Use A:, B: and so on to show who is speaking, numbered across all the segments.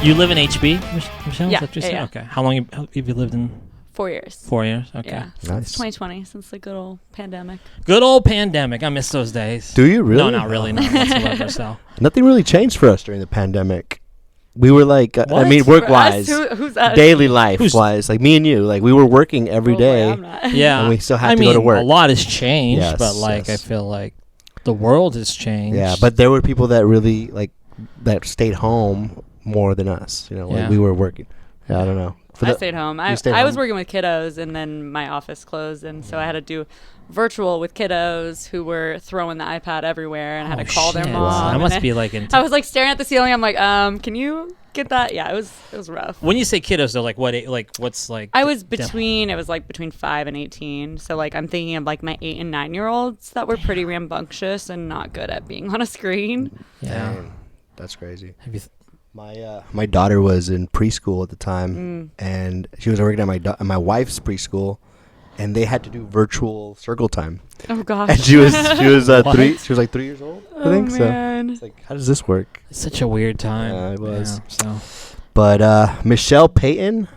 A: You live in HB, Michelle?
B: Yeah.
A: Is that what you said?
B: Yeah.
A: Okay. How long have you lived in?
B: 4 years.
A: 4 years. Okay.
B: Yeah.
C: Nice.
B: Since 2020, since the good old pandemic.
A: Good old pandemic. I miss those days.
C: Do you really?
A: No, not really. Not whatsoever. So.
C: Nothing really changed for us during the pandemic. We were like, I
A: What?
C: mean, work-wise,
B: Who's us?
C: daily life-wise, like me and you, like we were working every day.
B: I'm not.
A: Yeah.
C: And we still have to go to work.
A: A lot has changed,
C: Yes,
A: but like
C: yes.
A: I feel like the world has changed.
C: Yeah, but there were people that really that stayed home more than us. You know, like
A: Yeah.
C: we were working. Yeah, I don't know.
B: I stayed home. I
C: stayed
B: was
C: home?
B: working with kiddos, and then my office closed, and so I had to do virtual with kiddos who were throwing the iPad everywhere, and I had to call their
A: shit.
B: mom.
A: That
B: and
A: must be like
B: I was like staring at the ceiling. I'm like, can you get that? Yeah, it was rough.
A: when you say kiddos, they're like what? What's like?
B: I was between. It was like between 5 and 18. So like I'm thinking of like my 8 and 9-year-olds that were pretty rambunctious and not good at being on a screen.
A: Yeah.
C: Damn, that's crazy.
A: Have you
C: My daughter was in preschool at the time, and she was working at my wife's preschool, and they had to do virtual circle time.
B: Oh gosh.
C: And she was
A: What?
C: 3. She was like 3 years old, I think.
B: Man.
C: So it's like, how does this work?
A: It's such a weird time.
C: Yeah, it was.
A: Yeah,
C: But Michelle Payton,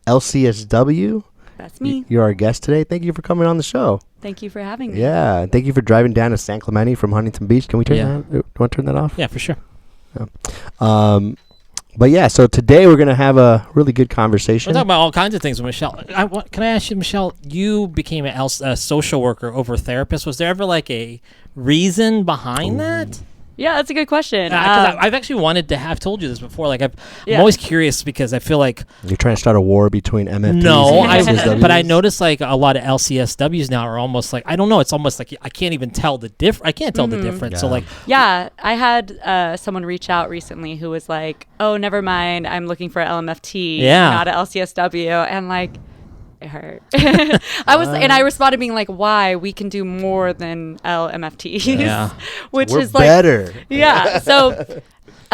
C: LCSW,
B: That's me.
C: you're our guest today. Thank you for coming on the show.
B: Thank you for having me.
C: Yeah, thank you for driving down to San Clemente from Huntington Beach. Can we turn
A: Yeah.
C: that? Want to turn that off?
A: yeah, for sure.
C: But yeah, so today we're gonna have a really good conversation.
A: We're talking about all kinds of things with Michelle. Can I ask you, Michelle? You became a social worker over therapist. Was there ever like a reason behind that?
B: Yeah, that's a good question.
A: 'Cause I've actually wanted to have told you this before. Like I'm
B: Yeah.
A: always curious because I feel like
C: You're trying to start a war between MFTs
A: no,
C: and LCSWs?
A: but I noticed like a lot of LCSWs now are almost like I don't know. It's almost like I can't even tell the I can't tell the difference. So
C: Yeah.
A: like
B: Yeah, I had someone reach out recently who was like, "Oh, never mind. I'm looking for LMFT,
A: Yeah.
B: not a LCSW," and like, it hurt. I responded being like, "Why? We can do more than LMFTs,"
A: Yeah.
B: which
C: We're
B: is like,
C: better.
B: yeah. So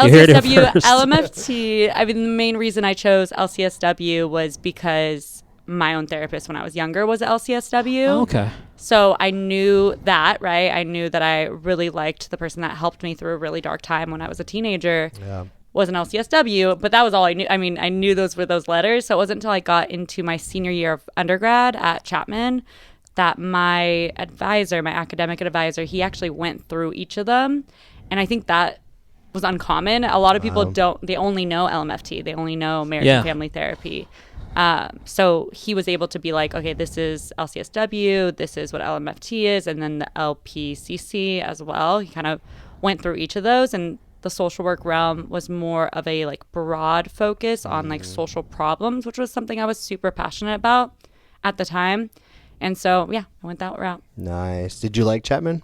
A: You heard it
B: LCSW,
A: first.
B: LMFT. I mean, the main reason I chose LCSW was because my own therapist when I was younger was a LCSW.
A: oh, okay.
B: So I knew that, right? I knew that I really liked the person that helped me through a really dark time when I was a teenager
C: Yeah.
B: was an LCSW, but that was all I knew. I mean, I knew those were those letters. So it wasn't until I got into my senior year of undergrad at Chapman that my advisor, my academic advisor, he actually went through each of them. And I think that was uncommon. A lot of people they only know LMFT. They only know marriage and family therapy. So he was able to be like, okay, this is LCSW, this is what LMFT is, and then the LPCC as well. He kind of went through each of those, and the social work realm was more of a like broad focus on like social problems, which was something I was super passionate about at the time. And so, yeah, I went that route.
C: Nice. Did you like Chapman?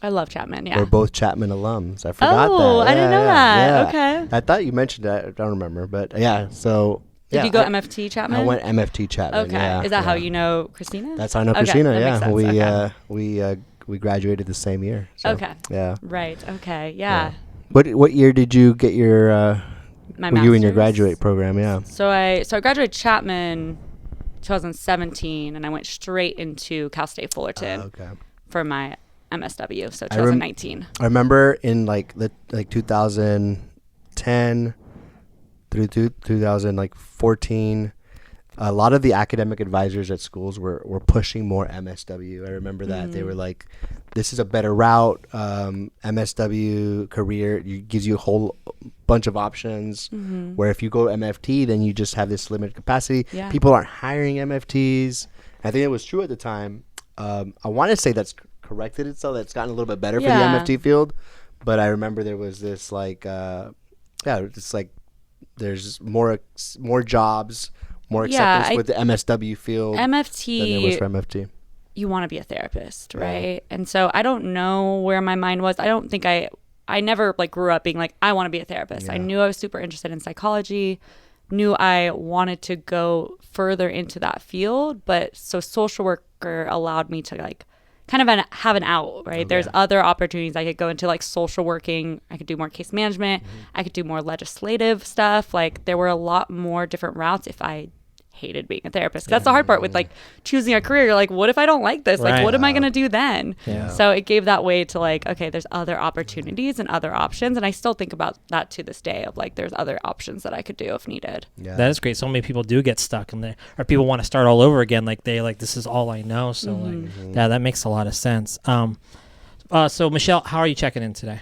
B: I love Chapman, yeah.
C: We're both Chapman alums. I forgot that.
B: Oh, I didn't know that.
C: Yeah.
B: Okay.
C: I thought you mentioned that. I don't remember, but yeah. So
B: Did
C: yeah,
B: you go MFT Chapman?
C: I went MFT Chapman.
B: Okay.
C: Yeah,
B: Is that how
C: yeah.
B: you know Christina?
C: That's how I know
B: Okay,
C: Christina.
B: that makes
C: Yeah,
B: sense.
C: we graduated the same year. So,
B: Okay.
C: Yeah.
B: Right. Okay. Yeah.
C: What year did you get your
B: My
C: were you in your
B: master's.
C: graduate program? Yeah.
B: So I graduated Chapman 2017, and I went straight into Cal State Fullerton
C: Okay.
B: for my MSW. So
C: I rem-
B: 2019.
C: I remember in like 2010 through 2014, a lot of the academic advisors at schools were pushing more MSW. I remember that they were like, "This is a better route. MSW career gives you a whole bunch of options. Where if you go MFT, then you just have this limited capacity.
B: Yeah.
C: People aren't hiring MFTs. I think it was true at the time. I want to say that's corrected itself. That's gotten a little bit better for the
B: Yeah.
C: MFT field, but I remember there was this like, it's like there's more jobs, more acceptance with the MSW field than there was
B: MFT,
C: for MFT.
B: you want to be a therapist, right? And so I don't know where my mind was. I don't think I never like grew up being like, I want to be a therapist. I knew I was super interested in psychology, knew I wanted to go further into that field, but so social worker allowed me to like kind of have an out, right? There's other opportunities. I could go into like social working. I could do more case management. I could do more legislative stuff. Like there were a lot more different routes if I hated being a therapist. That's the hard part with like choosing a career. You're like, what if I don't like this? Like,
A: Right.
B: what am I going to do then?
A: Yeah.
B: So it gave that way to like, okay, there's other opportunities and other options. And I still think about that to this day of like, there's other options that I could do if needed.
C: Yeah.
A: That is great. So many people do get stuck in there, or people want to start all over again. Like they like, this is all I know. So like, yeah, that makes a lot of sense. So Michelle, how are you checking in today?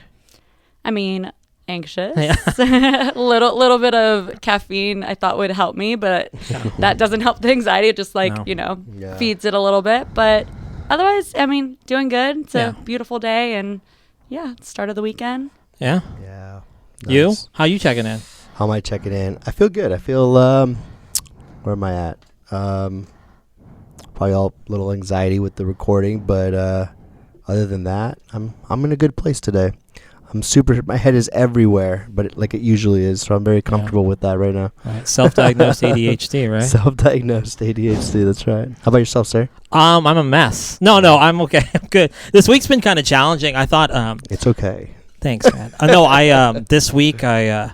B: I mean, anxious.
A: Yeah.
B: little bit of caffeine I thought would help me, but that doesn't help the anxiety. It just like,
A: No.
B: feeds it a little bit. But otherwise, I mean, doing good. It's
A: Yeah.
B: a beautiful day and start of the weekend.
A: Yeah.
C: Yeah.
A: You?
C: Nice.
A: How you checking in?
C: How am I checking in? I feel good. I feel where am I at? Probably all a little anxiety with the recording, but other than that, I'm in a good place today. I'm super. My head is everywhere, but like it usually is, so I'm very comfortable with that right now.
A: Right. Self-diagnosed ADHD, right?
C: Self-diagnosed ADHD. That's right. How about yourself, sir?
A: I'm a mess. No, I'm okay. I'm good. This week's been kind of challenging. I thought.
C: It's okay.
A: Thanks, man. I this week I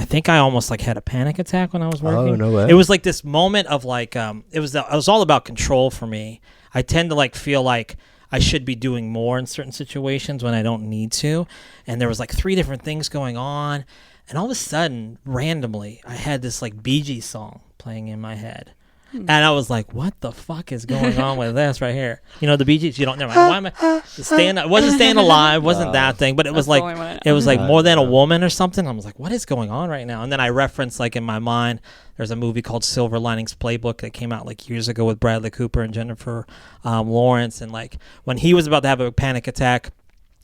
A: think I almost like had a panic attack when I was working.
C: Oh, no way.
A: It was like this moment of like it was all about control for me. I tend to like feel like I should be doing more in certain situations when I don't need to. And there was like 3 different things going on. And all of a sudden, randomly, I had this like Bee Gees song playing in my head. And I was like, what the fuck is going on with this right here? You know, the Bee Gees, you don't know. Why am I staying? It wasn't Staying Alive, wasn't that thing, but it was
B: That's the
A: like,
B: only one.
A: it was like More Than a Woman or something. I was like, what is going on right now? And then I referenced like in my mind, there's a movie called Silver Linings Playbook that came out like years ago with Bradley Cooper and Jennifer Lawrence. And like when he was about to have a panic attack,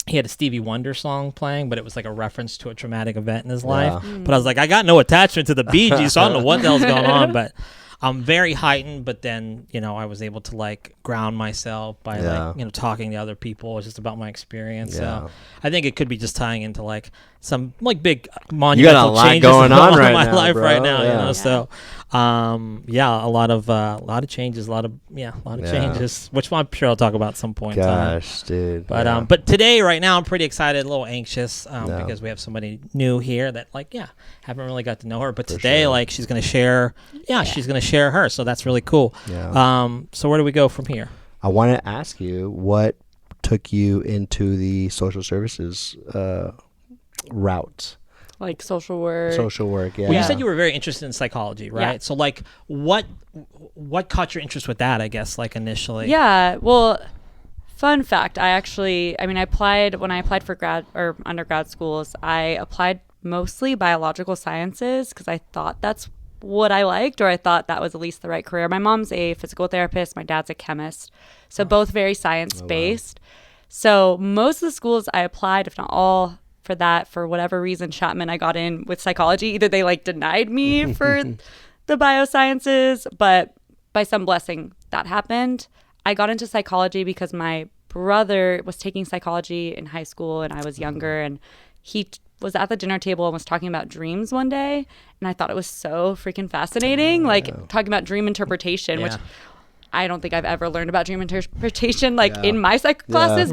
A: he had a Stevie Wonder song playing, but it was like a reference to a traumatic event in his life. But I was like, I got no attachment to the Bee Gees, so I don't know what the hell's going on. But I'm very heightened, but then, I was able to like ground myself by like, talking to other people. It's just about my experience. So I think it could be just tying into like some like big monumental changes
C: going on
A: in
C: right
A: my
C: now,
A: life
C: bro.
A: right now,
C: Yeah.
A: So, a lot of changes, a lot of changes, which I'm sure I'll talk about at some point in time.
C: Gosh, dude.
A: But but today, right now, I'm pretty excited, a little anxious because we have somebody new here that haven't really got to know her. But today, she's gonna share, she's gonna share her. So that's really cool.
C: Yeah.
A: So where do we go from here?
C: I want to ask you what took you into the social services route.
B: Like social work.
C: Social work, yeah.
A: Well, you said you were very interested in psychology, right?
B: Yeah.
A: So what caught your interest with that, I guess, initially?
B: Yeah. Well, fun fact, I applied when I applied for grad or undergrad schools, I applied mostly biological sciences because I thought that's what I liked, or I thought that was at least the right career. My mom's a physical therapist, my dad's a chemist, so both very science-based. So most of the schools I applied, if not all, for that, for whatever reason, Chapman, I got in with psychology. Either they denied me for the biosciences, but by some blessing that happened. I got into psychology because my brother was taking psychology in high school and I was younger, and he was at the dinner table and was talking about dreams one day, and I thought it was so freaking fascinating, talking about dream interpretation, which I don't think I've ever learned about dream interpretation in my psych classes,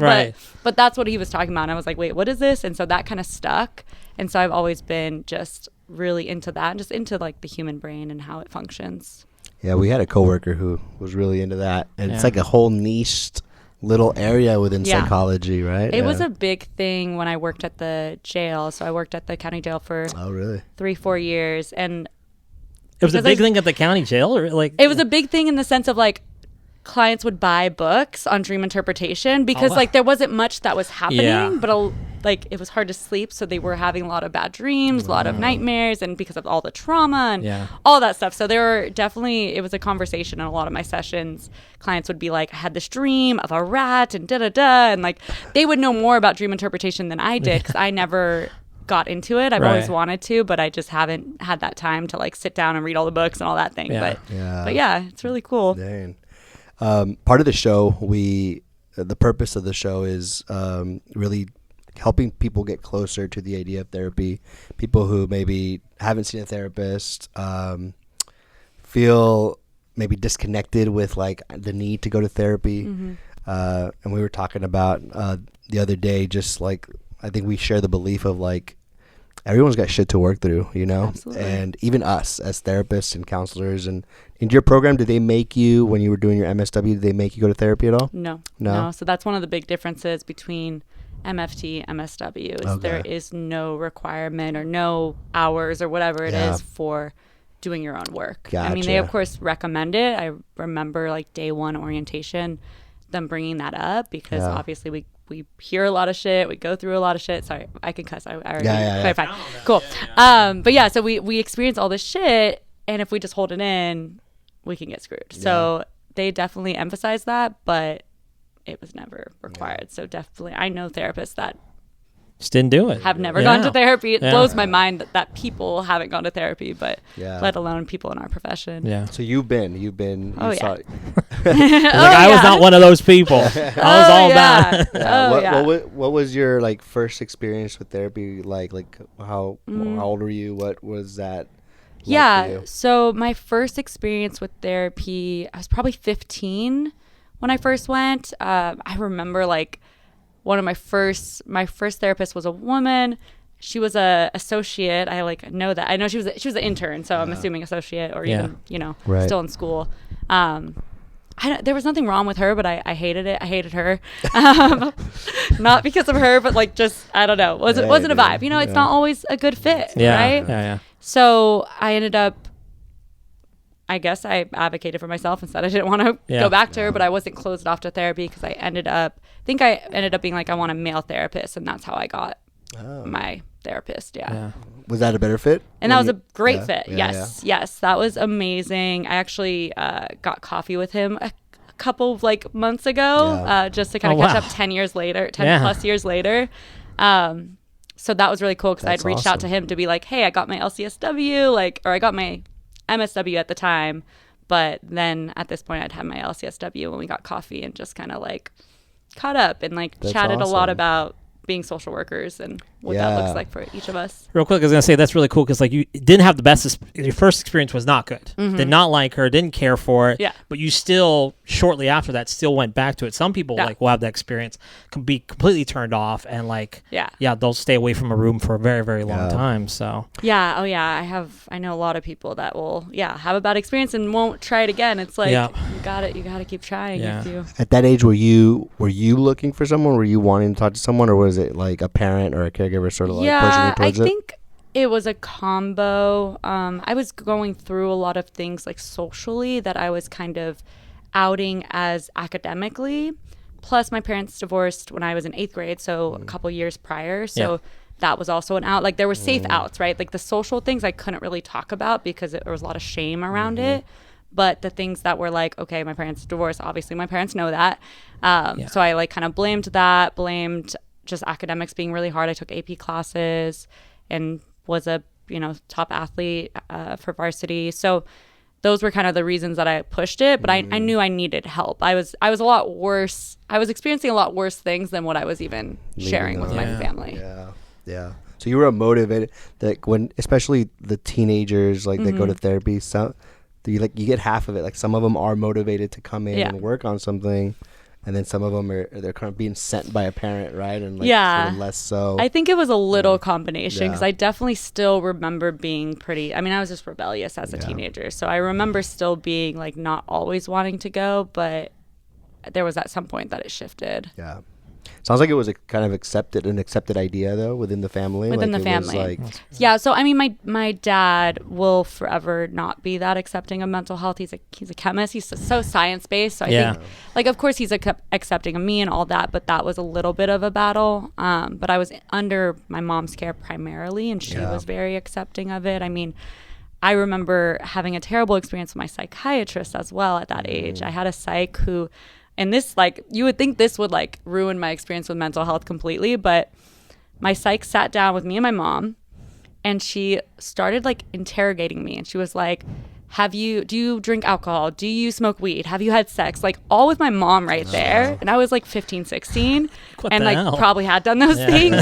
B: but that's what he was talking about. And I was like, wait, what is this? And so that kind of stuck. And so I've always been just really into that, just into the human brain and how it functions.
C: Yeah, we had a coworker who was really into that, and it's like a whole niched little area within psychology, right?
B: It was a big thing when I worked at the jail. So I worked at the county jail for 3-4 years, and
A: it was a big thing at the county jail, or
B: it was a big thing in the sense of clients would buy books on dream interpretation because there wasn't much that was happening, but it was hard to sleep, so they were having a lot of bad dreams, a lot of nightmares, and because of all the trauma and all that stuff. So it was a conversation in a lot of my sessions. Clients would be like, I had this dream of a rat and da-da-da, and they would know more about dream interpretation than I did because I never got into it. I've always wanted to, but I just haven't had that time to sit down and read all the books and all that thing. But it's really cool.
C: Dang. Part of the show, the purpose of the show is really helping people get closer to the idea of therapy. People who maybe haven't seen a therapist, feel maybe disconnected with the need to go to therapy. Mm-hmm. And we were talking about the other day, just I think we share the belief of everyone's got shit to work through,
B: Absolutely.
C: and even us as therapists and counselors and In your program, did they make you, when you were doing your MSW, did they make you go to therapy at all?
B: No. So that's one of the big differences between MFT, MSW, is there is no requirement or no hours or whatever it is for doing your own work.
C: Gotcha.
B: I mean, they of course recommend it. I remember like day one orientation, them bringing that up because obviously we hear a lot of shit. We go through a lot of shit. Sorry, I can cuss. I already clarified. Cool. But yeah, so we experience all this shit, and if we just hold it in, we can get screwed. So they definitely emphasize that, but it was never required. So definitely, I know therapists that
A: just didn't do it.
B: Have never gone to therapy. It blows my mind that people haven't gone to therapy, but let alone people in our profession.
A: Yeah.
C: So you've been.
B: Oh,
C: saw
A: I was not one of those people. I was all about.
C: What was your like first experience with therapy like? Like how old were you? What was that?
B: So my first experience with therapy, I was probably 15 when I first went. I remember like one of my first therapist was a woman. She was a associate. I like know that. I know she was an intern, so I'm assuming associate or even still in school. There was nothing wrong with her, but I hated it. I hated her, not because of her, but like just I don't know. Wasn't a vibe. It's not always a good fit, right?
A: Yeah.
B: So I ended up. I guess I advocated for myself and said I didn't want to go back to her, but I wasn't closed off to therapy because I ended up being like, I want a male therapist. And that's how I got my therapist. Yeah.
C: Was that a better fit?
B: And that was a great fit. Yes. That was amazing. I actually got coffee with him a couple of like months ago just to kind of catch up 10 plus years later. So that was really cool because I'd reached out to him to be like, hey, I got my LCSW, or I got my MSW at the time, but then at this point I'd had my LCSW when we got coffee and just kind of like caught up and like chatted a lot about being social workers and what that looks like for each of us.
A: Real quick, I was going to say that's really cool because like you didn't have the best, your first experience was not good. Did not like her, didn't care for it, but you still, shortly after that, still went back to it. Some people like will have that experience, can be completely turned off and like, they'll stay away from a room for a very, very long time. So
B: I know a lot of people that will have a bad experience and won't try it again. It's like you got to keep trying. If you
C: At that age, were you looking for someone? Were you wanting to talk to someone, or was it like a parent or a caregiver sort of like pushing you towards it?
B: I think it was a combo. I was going through a lot of things like socially that I was kind of outing as academically. Plus my parents divorced when I was in 8th grade, so a couple years prior. So that was also an out. Like there were safe outs, right? Like the social things I couldn't really talk about because there was a lot of shame around it. But the things that were like, okay, my parents divorced, obviously my parents know that. So I like kind of blamed just academics being really hard. I took AP classes and was a top athlete for varsity. So those were kind of the reasons that I pushed it. But I knew I needed help. I was a lot worse. I was experiencing a lot worse things than what I was even sharing with my family.
C: Yeah. So you were motivated, like when especially the teenagers like that go to therapy. So you get half of it. Like some of them are motivated to come in and work on something. And then some of them they're kind of being sent by a parent, right? And like sort of less so.
B: I think it was a little combination because I definitely still remember being I was just rebellious as a teenager. So I remember still being like not always wanting to go, but there was at some point that it shifted.
C: Yeah. Sounds like it was a kind of an accepted idea though within the family.
B: So I mean, my dad will forever not be that accepting of mental health. He's a chemist. He's so science based. So I think, like, of course he's accepting of me and all that, but that was a little bit of a battle. But I was under my mom's care primarily, and she was very accepting of it. I mean, I remember having a terrible experience with my psychiatrist as well at that age. I had a psych who. And this, like, you would think this would, like, ruin my experience with mental health completely. But my psych sat down with me and my mom, and she started, like, interrogating me. And she was like, do you drink alcohol? Do you smoke weed? Have you had sex? Like, all with my mom right there. And I was, like, 15, 16. And, like,
A: hell?
B: Probably had done those things.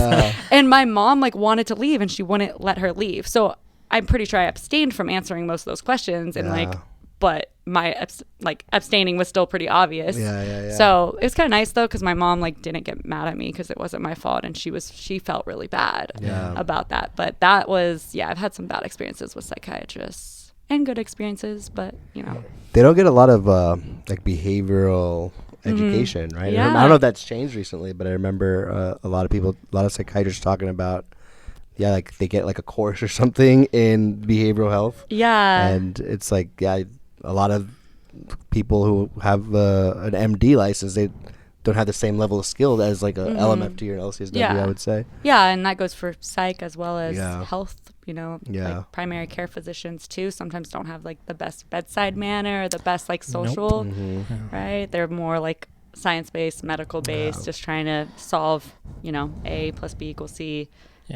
B: And my mom, like, wanted to leave, and she wouldn't let her leave. So I'm pretty sure I abstained from answering most of those questions. And, like... But my abstaining was still pretty obvious. So it was kind of nice though, because my mom like didn't get mad at me because it wasn't my fault, and she felt really bad about that. But that was I've had some bad experiences with psychiatrists. and good experiences, but
C: They don't get a lot of like behavioral education, right?
B: Yeah.
C: I don't know if that's changed recently, but I remember a lot of psychiatrists talking about, like they get like a course or something in behavioral health.
B: Yeah.
C: And it's like, a lot of people who have an MD license, they don't have the same level of skill as like a LMFT or an LCSW, I would say.
B: Yeah, and that goes for psych as well as
C: Yeah.
B: health, like primary care physicians too sometimes don't have like the best bedside manner or the best like social, right? They're more like science-based, medical-based, just trying to solve, A plus B equals C,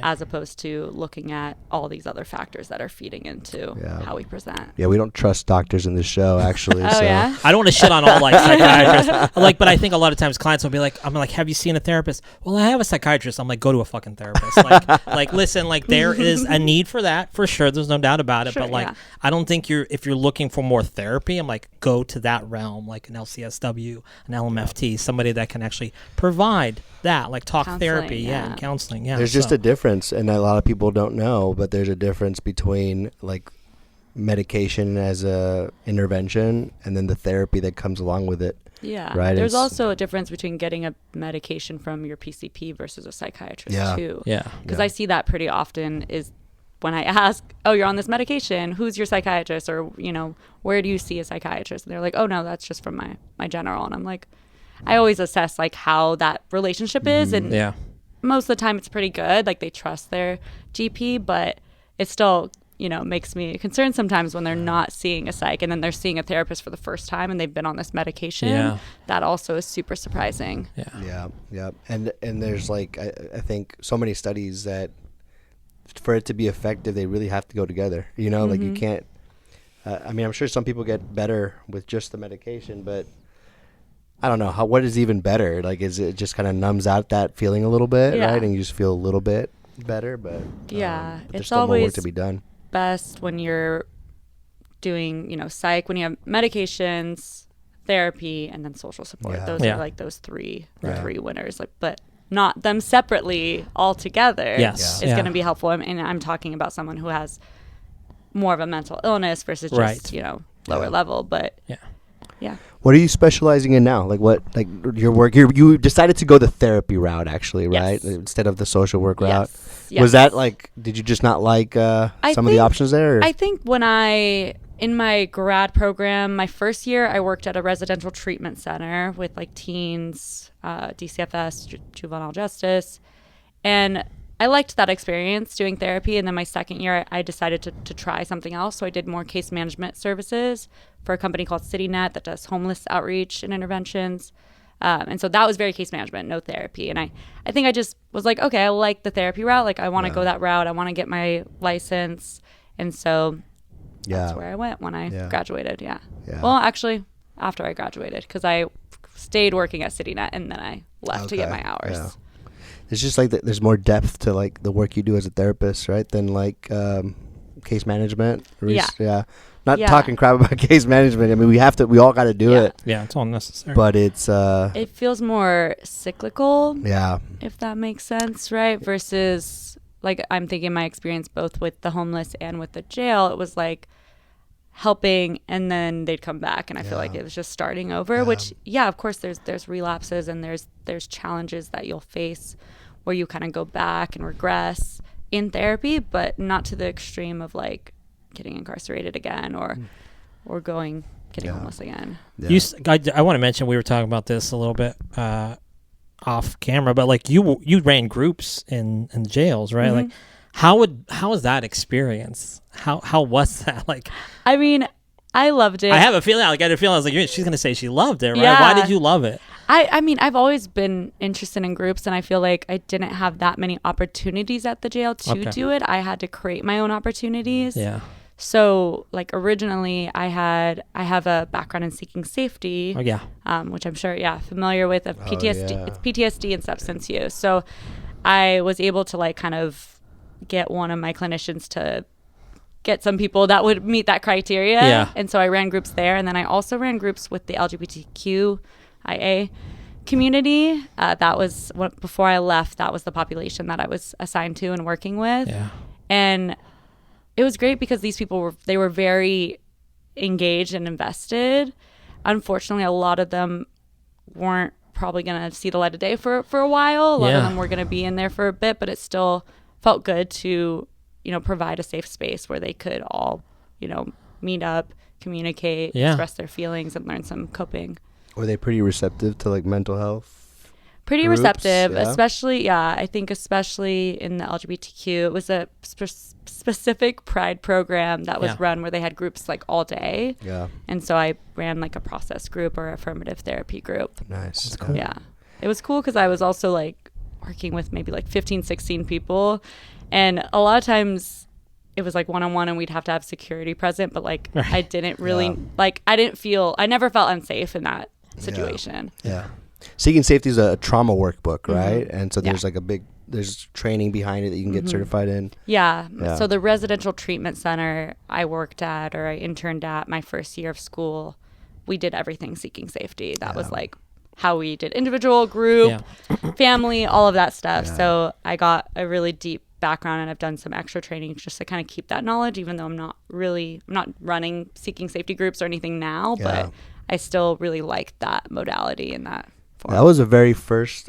B: as opposed to looking at all these other factors that are feeding into how we present.
C: Yeah, we don't trust doctors in this show, actually.
B: Oh, yeah?
A: I don't want to shit on all like psychiatrists, but I think a lot of times clients will be like, I'm like, have you seen a therapist? Well, I have a psychiatrist. I'm like, go to a fucking therapist. Like listen, like there is a need for that for sure. There's no doubt about it.
B: Sure,
A: but like, I don't think if you're looking for more therapy, I'm like, go to that realm, like an LCSW, an LMFT, somebody that can actually provide that, like talk
B: Counseling,
A: therapy, and counseling. Yeah,
C: there's just a difference, and a lot of people don't know, but there's a difference between like medication as a intervention and then the therapy that comes along with it.
B: Yeah.
C: Right.
B: There's also a difference between getting a medication from your PCP versus a psychiatrist too.
A: Yeah.
B: Because I see that pretty often is when I ask, oh, you're on this medication, who's your psychiatrist? Or, where do you see a psychiatrist? And they're like, oh, no, that's just from my general. And I'm like, I always assess like how that relationship is. And most of the time it's pretty good. Like they trust their GP, but it still, makes me concerned sometimes when they're not seeing a psych and then they're seeing a therapist for the first time and they've been on this medication. Yeah. That also is super surprising.
C: Yeah. And there's like, I think so many studies that for it to be effective, they really have to go together. Like you can't, I'm sure some people get better with just the medication, but I don't know what is even better. Like, is it just kind of numbs out that feeling a little bit, right? And you just feel a little bit better, but but there's still more work to be done.
B: Best when you're doing, psych, when you have medications, therapy, and then social support. Those are like those three winners. Like, but not them separately all together.
A: Yes,
B: is going to be helpful. And I'm talking about someone who has more of a mental illness versus just lower level, but yeah.
C: What are you specializing in now? Like your work? You decided to go the therapy route, actually, right?
B: Yes.
C: Instead of the social work route.
B: Yes.
C: Was that like? Did you just not like some of the options there? Or?
B: I think in my grad program, my first year, I worked at a residential treatment center with like teens, DCFS, juvenile justice, and I liked that experience doing therapy. And then my second year, I decided to try something else. So I did more case management services for a company called CityNet that does homeless outreach and interventions. And so that was very case management, no therapy. And I think I just was like, okay, I like the therapy route. Like I want to go that route. I want to get my license. And so that's where I went when I graduated. Yeah. Well, actually, after I graduated, because I stayed working at CityNet and then I left to get my hours.
C: Yeah. It's just like there's more depth to like the work you do as a therapist, right? Than like case management. Not talking crap about case management. I mean, we all got to do it.
A: Yeah, it's all necessary.
C: But it's
B: it feels more cyclical.
C: Yeah.
B: If that makes sense, right? Versus like I'm thinking my experience both with the homeless and with the jail, it was like helping and then they'd come back and I feel like it was just starting over, which of course there's relapses and there's challenges that you'll face where you kind of go back and regress in therapy, but not to the extreme of like getting incarcerated again or getting homeless again.
A: I want to mention, we were talking about this a little bit off camera, but like you ran groups in jails, right? Like how was that experience? How was that? Like,
B: I mean, I loved it.
A: I have a feeling. Like, I had a feeling. I was like, she's gonna say she loved it, right?
B: Yeah.
A: Why did you love it?
B: I mean, I've always been interested in groups, and I feel like I didn't have that many opportunities at the jail to do it. I had to create my own opportunities.
A: Yeah.
B: So, like, originally, I have a background in seeking safety.
A: Oh yeah.
B: Which I'm sure, familiar with of PTSD. Oh, yeah. It's PTSD and substance use. So, I was able to like kind of get one of my clinicians to get some people that would meet that criteria.
A: Yeah.
B: And so I ran groups there. And then I also ran groups with the LGBTQIA community. That was before I left, that was the population that I was assigned to and working with.
A: Yeah.
B: And it was great because these people were very engaged and invested. Unfortunately, a lot of them weren't probably going to see the light of day for a while. A lot of them were going to be in there for a bit, but it still felt good to, provide a safe space where they could all, meet up, communicate, express their feelings, and learn some coping.
C: Were they pretty receptive to like mental health?
B: Pretty
C: groups?
B: Receptive,
C: Yeah.
B: especially, I think especially in the LGBTQ. It was a specific pride program that was run where they had groups like all day.
C: Yeah.
B: And so I ran like a process group or affirmative therapy group.
C: Nice.
A: That's cool.
B: Yeah. It was cool because I was also like working with maybe like 15, 16 people. And a lot of times it was like one-on-one and we'd have to have security present. But like I didn't really, I never felt unsafe in that situation.
C: Yeah. Seeking Safety is a trauma workbook, right? And so there's like there's training behind it that you can get certified in.
B: Yeah. So the residential treatment center I worked at or I interned at my first year of school, we did everything Seeking Safety. That was like how we did individual, group, family, all of that stuff.
C: Yeah.
B: So I got a really deep background and I've done some extra training just to kind of keep that knowledge, even though I'm not running Seeking Safety groups or anything now, but I still really liked that modality and that form.
C: That was the very first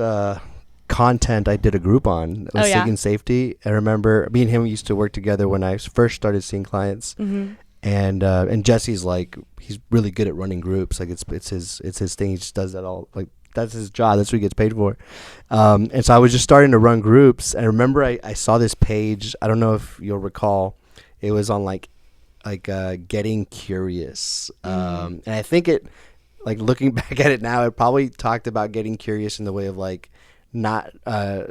C: content I did a group on. It was Seeking Safety. I remember me and him used to work together when I first started seeing clients. And Jesse's like, he's really good at running groups. Like it's his thing. He just does that all. Like that's his job. That's what he gets paid for. And so I was just starting to run groups. And I remember I saw this page. I don't know if you'll recall. It was on like Getting Curious. And I think it, like looking back at it now, it probably talked about getting curious in the way of like not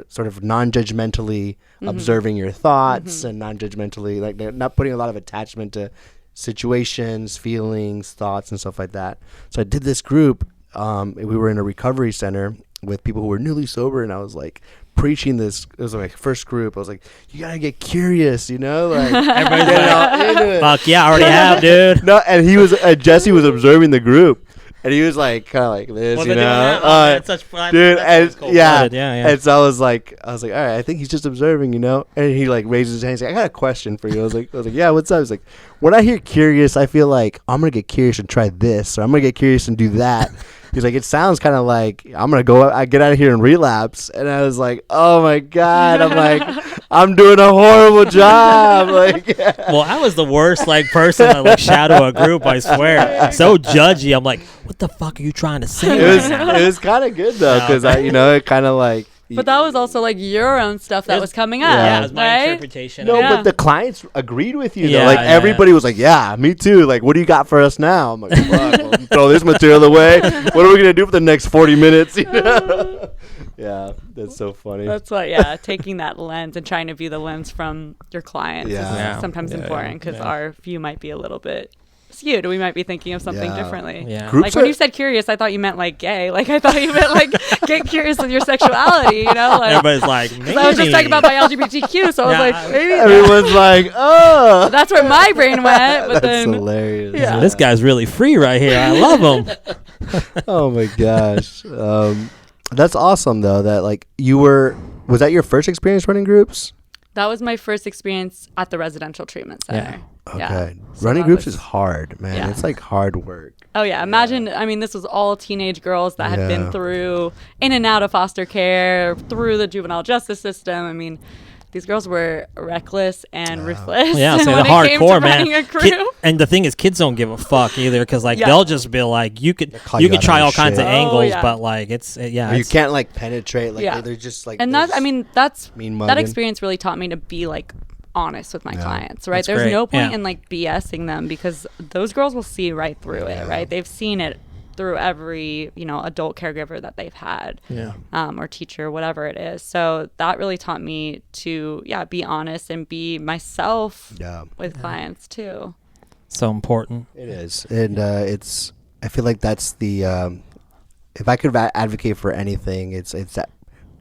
C: sort of non-judgmentally observing your thoughts and non-judgmentally, like they're not putting a lot of attachment to situations, feelings, thoughts, and stuff like that. So I did this group. We were in a recovery center with people who were newly sober, and I was like preaching this. It was like my first group. I was like, you gotta get curious, like
A: Everybody's
C: get all into it.
A: Fuck yeah, I already have, dude.
C: No, and he was Jesse was observing the group, and he was like kind of like this,
A: Was it doing that? Oh, man, it's such fun.
C: dude, and
A: That's cool.
C: yeah.
A: Yeah.
C: And so I was like, all right, I think he's just observing, and he like raises his hand. He's like, I got a question for you. I was like, yeah, what's up? He's like, when I hear curious, I feel like I'm gonna get curious and try this, or I'm gonna get curious and do that. He's like, it sounds kind of like I'm gonna I get out of here and relapse. And I was like, oh my god, I'm like, I'm doing a horrible job. Like,
A: well, I was the worst person to like shadow a group. I swear, so judgy. I'm like, what the fuck are you trying to say?
C: It was kind of good though, because it kind of like.
B: But that was also like your own stuff that was coming up.
A: Yeah, it was my
B: right?
A: interpretation.
C: No,
A: of it.
C: but the clients agreed with you.
A: Yeah,
C: Though. Like
A: yeah.
C: everybody was like, "Yeah, me too." Like, what do you got for us now? I'm like, "Fuck, well, throw this material away. What are we gonna do for the next 40 minutes?" Yeah, that's so funny.
B: That's why, taking that lens and trying to view the lens from your clients is sometimes important because our view might be a little bit skewed. We might be thinking of something differently.
A: Yeah.
C: Groups
B: like when you said curious, I thought you meant like gay. Like I thought you meant like get curious with your sexuality. Like
A: Everybody's like, maybe.
B: I was just talking about my LGBTQ, so I was like, maybe
C: Everyone's like, "Oh,
B: that's where my brain went." But
C: that's
B: then
C: hilarious."
B: Yeah.
A: This guy's really free right here. I love him.
C: Oh my gosh, that's awesome though. That like was that your first experience running groups?
B: that was my first experience at the residential treatment center.
C: Okay.
B: Yeah. So
C: Running
B: that
C: groups
B: was-
C: is hard, man.
B: Yeah.
C: It's like hard work.
B: Oh yeah, imagine. I mean, this was all teenage girls that had
C: Yeah.
B: been through in and out of foster care, through the juvenile justice system. I mean, these girls were reckless and ruthless.
A: Yeah, so the
B: when it came to
A: hardcore, man.
B: running a group.
A: And the thing is, kids don't give a fuck either, because like
B: Yeah.
A: they'll just be like, you could
C: call you out
A: try
C: on
A: all
C: your
A: kinds of
C: shit.
A: angles,
B: yeah.
A: but like you
C: You can't like penetrate. Like
B: Yeah.
C: they're just like.
B: And
C: they're
B: that's, I
C: just
B: mean, that's
C: mean
B: that
C: mugging.
B: experience really taught me to be like honest with my
C: Yeah.
B: clients, right?
A: That's
B: There's
A: great.
B: no point
A: Yeah.
B: in like BSing them, because those girls will see right through
C: Yeah.
B: it, right? They've seen it through every, adult caregiver that they've had.
A: Yeah.
B: Or teacher, whatever it is. So that really taught me to, be honest and be myself
C: Yeah.
B: with clients too.
A: So important.
C: It is, and it's. I feel like that's the. If I could advocate for anything, it's that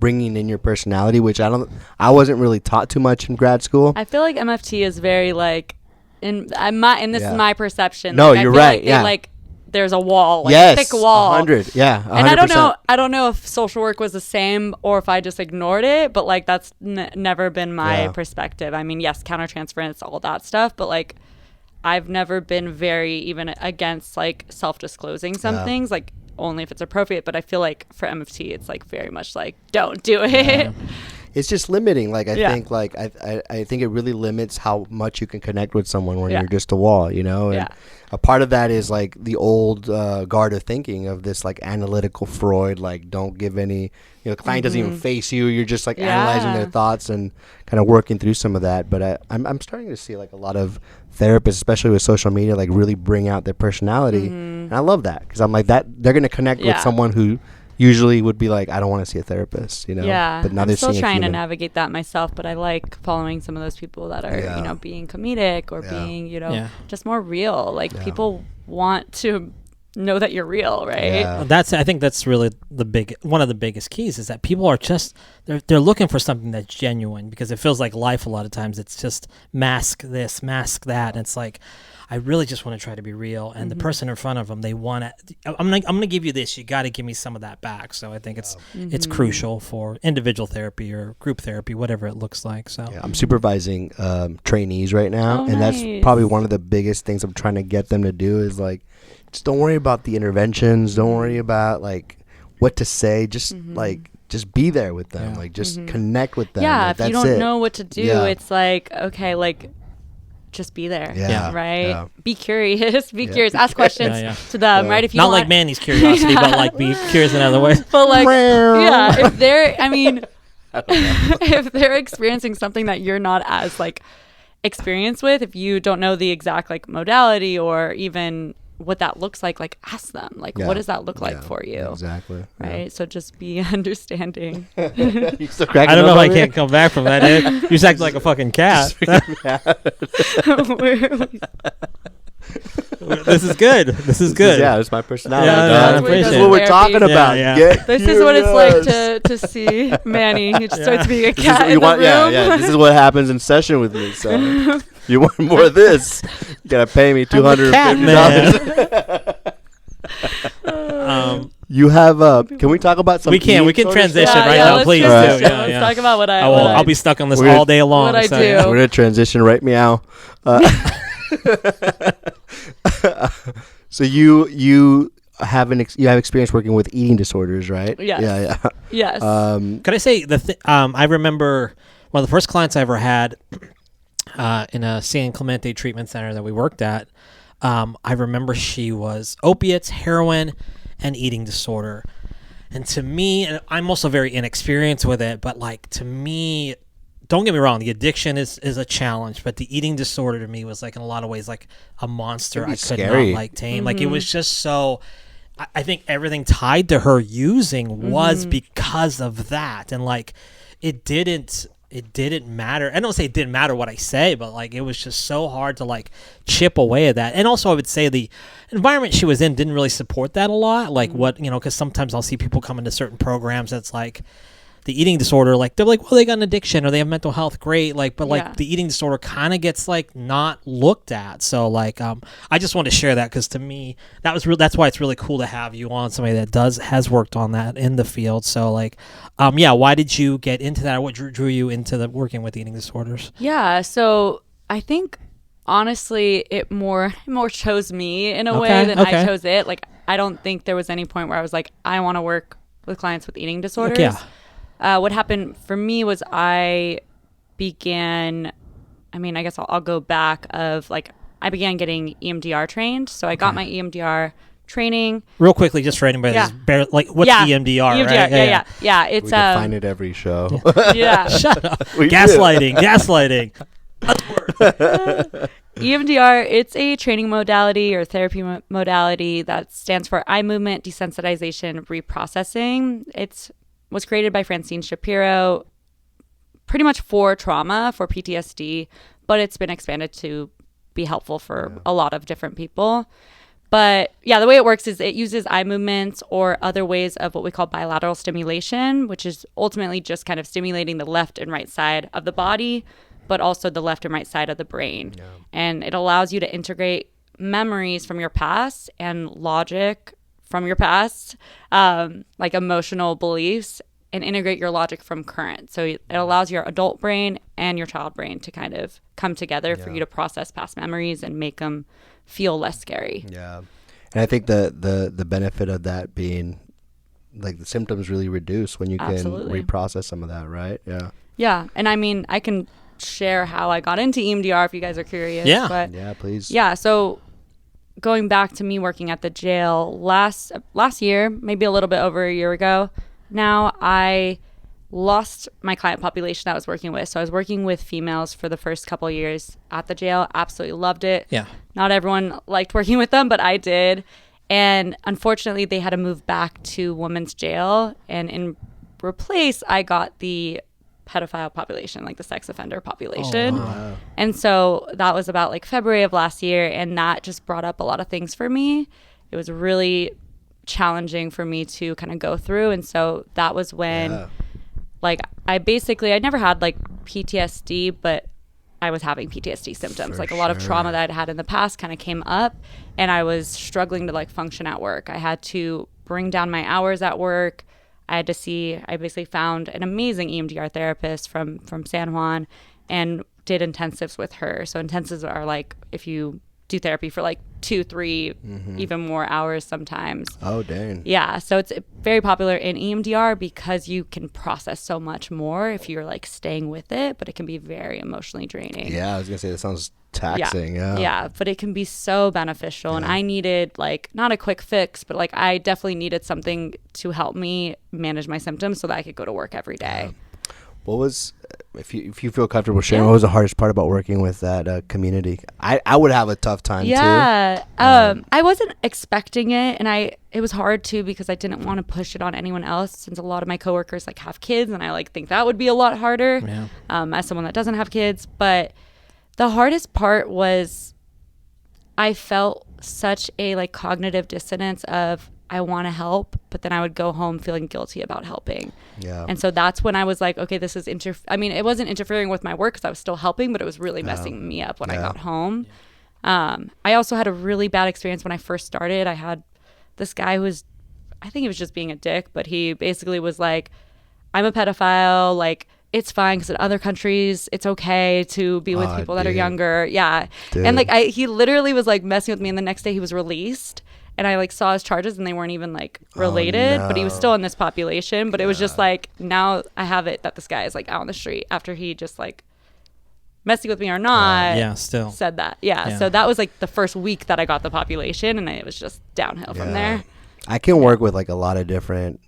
C: bringing in your personality, which I wasn't really taught too much in grad school.
B: I feel like MFT is very like, this
C: Yeah.
B: is my perception.
C: No,
B: like, I
C: you're
B: feel
C: right,
B: Like they
C: yeah.
B: like there's a wall, like
C: yes,
B: a thick wall.
C: 100. Yeah, 100%.
B: And I don't know if social work was the same or if I just ignored it, but like that's never been my perspective. I mean, yes, countertransference, all that stuff, but like I've never been very even against like self-disclosing some things, like only if it's appropriate. But I feel like for MFT, it's like very much like don't do it. Yeah.
C: It's just limiting. Like I think like I think it really limits how much you can connect with someone when you're just a wall, you know. And a part of that is like the old guard of thinking of this like analytical Freud, like don't give any, you know, the client doesn't even face you. You're just like analyzing their thoughts and kind of working through some of that. But I'm starting to see like a lot of therapists, especially with social media, like really bring out their personality, and I love that because I'm like that they're gonna connect with someone who usually would be like, I don't want to see a therapist, you know.
B: Yeah,
C: but now
B: I'm
C: they're
B: still
C: seeing
B: trying to navigate that myself, but I like following some of those people that are, you know, being comedic or being, you know, just more real. Like people want to know that you're real, right?
A: Yeah. I think that's really one of the biggest keys is that people are just they're looking for something that's genuine, because it feels like life a lot of times it's just mask this, mask that, and it's like I really just want to try to be real, and the person in front of them, they want to. I'm gonna give you this. You got to give me some of that back. So I think it's crucial for individual therapy or group therapy, whatever it looks like. So
C: I'm supervising trainees right now, and that's probably one of the biggest things I'm trying to get them to do is like, just don't worry about the interventions. Don't worry about like what to say. Just like just be there with them. Like just connect with them.
B: Yeah,
C: like,
B: if you don't know what to do, it's like okay, like. Just be there, right? Be curious, curious. Ask questions to them, right? If you
A: not like Manny's curiosity, but like be curious in other ways.
B: But like, if they're, I mean, if they're experiencing something that you're not as like experienced with, if you don't know the exact like modality or even what that looks like ask them like what does that look like for you,
C: exactly,
B: right? So just be understanding.
A: I don't know if I can't come back from that, dude. You just act like a fucking cat. This is good. This is good.
C: It's my personality.
A: This
C: is what we're talking about.
B: This is what it's like to see Manny. He just starts being a cat in the room.
C: This is what happens in session with me. So you want more of this? You gotta pay me $250. You have can we talk about something?
A: We can transition right now, please.
B: Let's talk about what
A: I'll be stuck on this all day long.
B: What I do.
C: We're gonna transition right meow. So you have experience working with eating disorders, right?
B: Yes. Yes.
A: Could I say I remember one of the first clients I ever had in a San Clemente treatment center that we worked at. I remember she was opiates, heroin, and eating disorder. And to me, and I'm also very inexperienced with it, but like to me, don't get me wrong, the addiction is a challenge, but the eating disorder to me was like in a lot of ways like a monster I could not like tame. Like it was just so, I think everything tied to her using was because of that. And like it didn't matter. I don't say it didn't matter what I say, but like it was just so hard to like chip away at that. And also I would say the environment she was in didn't really support that a lot. Like what, you know, because sometimes I'll see people come into certain programs that's like the eating disorder, like they're like, well, they got an addiction or they have mental health, great, like, but like the eating disorder kind of gets like not looked at. So like, I just want to share that because to me that was real. That's why it's really cool to have you on, somebody that has worked on that in the field. So like, why did you get into that? What drew you into the working with eating disorders?
B: Yeah, so I think honestly, it more chose me in a way than I chose it. Like, I don't think there was any point where I was like, I want to work with clients with eating disorders.
A: Yeah.
B: What happened for me was I began, I guess I'll go back of like, I began getting EMDR trained. So I got my EMDR training.
A: Real quickly, just for anybody that's like, what's EMDR, right?
B: Yeah. It's
C: we define it every show.
B: Yeah.
A: Shut up. Gaslighting.
B: EMDR, it's a training modality or therapy modality that stands for eye movement desensitization reprocessing. It was created by Francine Shapiro pretty much for trauma, for PTSD, but it's been expanded to be helpful for a lot of different people. But yeah, the way it works is it uses eye movements or other ways of what we call bilateral stimulation, which is ultimately just kind of stimulating the left and right side of the body, but also the left and right side of the brain. Yeah. And it allows you to integrate memories from your past and logic from your past, like emotional beliefs, and integrate your logic from current. So it allows your adult brain and your child brain to kind of come together for you to process past memories and make them feel less scary.
C: Yeah. And I think the benefit of that being like the symptoms really reduce when you can reprocess some of that, right? Yeah.
B: Yeah. And I mean, I can share how I got into EMDR if you guys are curious.
A: Yeah.
B: But
C: yeah, please.
B: Yeah. So going back to me working at the jail last year, maybe a little bit over a year ago now, I lost my client population I was working with. So I was working with females for the first couple of years at the jail. Absolutely loved it.
A: Yeah.
B: Not everyone liked working with them, but I did. And unfortunately, they had to move back to women's jail. And in replace, I got the pedophile population, like the sex offender population.
A: Oh, wow.
B: And so that was about like February of last year. And that just brought up a lot of things for me. It was really challenging for me to kind of go through. And so that was when like I never had like PTSD, but I was having PTSD symptoms. Like a lot of trauma that I'd had in the past kind of came up, and I was struggling to like function at work. I had to bring down my hours at work. I basically found an amazing EMDR therapist from San Juan and did intensives with her. So intensives are like if you do therapy for like 2-3 even more hours sometimes.
C: Oh, dang.
B: Yeah. So it's very popular in EMDR because you can process so much more if you're like staying with it, but it can be very emotionally draining.
C: Yeah, I was going to say that sounds taxing.
B: Yeah, but it can be so beneficial. And I needed like not a quick fix, but like I definitely needed something to help me manage my symptoms so that I could go to work every day.
C: What was, if you feel comfortable sharing, what was the hardest part about working with that community? I would have a tough time too.
B: I wasn't expecting it, and it was hard too because I didn't want to push it on anyone else, since a lot of my coworkers like have kids, and I like think that would be a lot harder as someone that doesn't have kids. But the hardest part was I felt such a like cognitive dissonance of I want to help, but then I would go home feeling guilty about helping. Yeah. And so that's when I was like, okay, this is it wasn't interfering with my work because I was still helping, but it was really messing me up when I got home. I also had a really bad experience when I first started. I had this guy who I think he was just being a dick, but he basically was like, I'm a pedophile. Like, it's fine because in other countries, it's okay to be with people that are younger. Yeah. Dude. And like, he literally was like messing with me. And the next day he was released. And I like saw his charges and they weren't even like related, but he was still in this population. But it was just like, now I have it that this guy is like out on the street after he just like messing with me or not. Still said that. Yeah. So that was like the first week that I got the population, and it was just downhill from there.
C: I can work with like a lot of different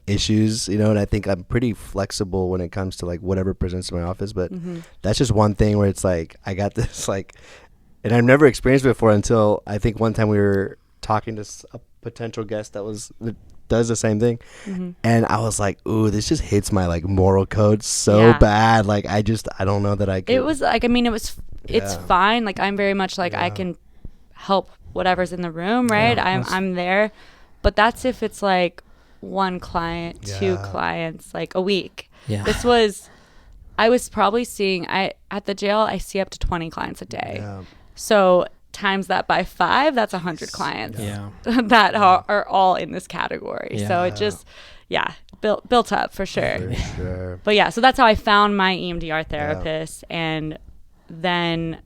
C: issues, and I think I'm pretty flexible when it comes to like whatever presents in my office. But that's just one thing where it's like, I got this like, and I've never experienced it before until I think one time we were talking to a potential guest that does the same thing, and I was like, ooh, this just hits my like moral code so bad. Like I don't know that I could.
B: It was like, I mean, it's fine. Like I'm very much like I can help whatever's in the room, right? I'm there, but that's if it's like one client, two clients, like a week. I was probably seeing, at the jail I see up to 20 clients a day. So times that by 5, that's 100 clients that are all in this category. So it just built up for sure. But so that's how I found my EMDR therapist, and then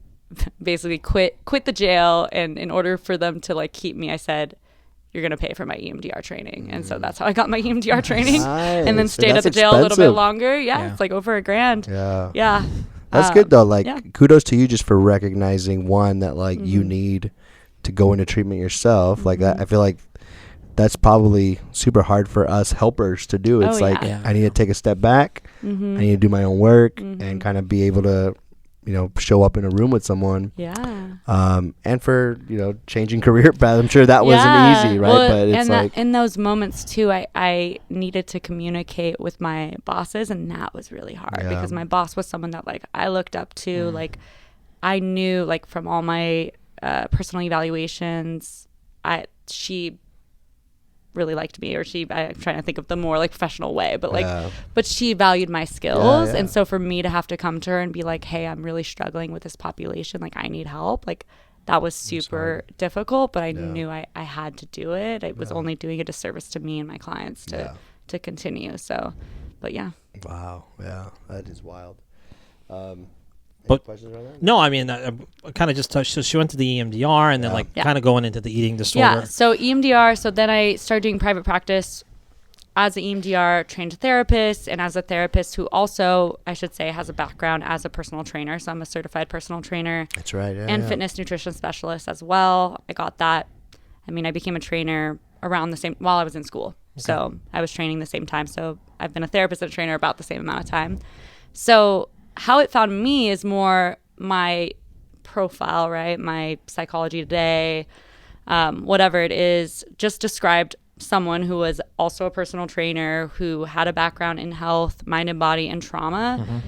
B: basically quit the jail. And in order for them to like keep me, I said, you're going to pay for my EMDR training. And so that's how I got my EMDR training. Nice. And then stayed at the jail a little bit longer. It's like over $1,000.
C: That's good though. Like kudos to you just for recognizing one that like you need to go into treatment yourself. Like that, I feel like that's probably super hard for us helpers to do. It's I need to take a step back. I need to do my own work and kind of be able to, show up in a room with someone. And for, changing career path. I'm sure that wasn't easy, right?
B: Well,
C: but it's like
B: in those moments too, I needed to communicate with my bosses, and that was really hard because my boss was someone that like I looked up to. Like I knew like from all my personal evaluations, she really liked me, or I'm trying to think of the more like professional way, but like but she valued my skills. And so for me to have to come to her and be like, hey, I'm really struggling with this population, like I need help, like that was super difficult, but I
C: Yeah.
B: knew I had to do it. I was only doing a disservice to me and my clients to continue. So, but yeah.
C: Wow. Yeah, that is wild. Any
A: But-
C: questions around that?
A: No, I mean, I kind of just touched. So she went to the EMDR, and then kind of going into the eating disorder.
B: Yeah. So EMDR. So then I started doing private practice as an EMDR trained therapist, and as a therapist who also, I should say, has a background as a personal trainer. So I'm a certified personal trainer.
C: That's right. Yeah,
B: and
C: yeah.
B: fitness nutrition specialist as well. I got that. I mean, I became a trainer around the same while I was in school. Okay. So I was training the same time. So I've been a therapist and a trainer about the same amount of time. So how it found me is more my profile, right? My Psychology Today, whatever it is, just described someone who was also a personal trainer who had a background in health, mind and body, and trauma. Mm-hmm.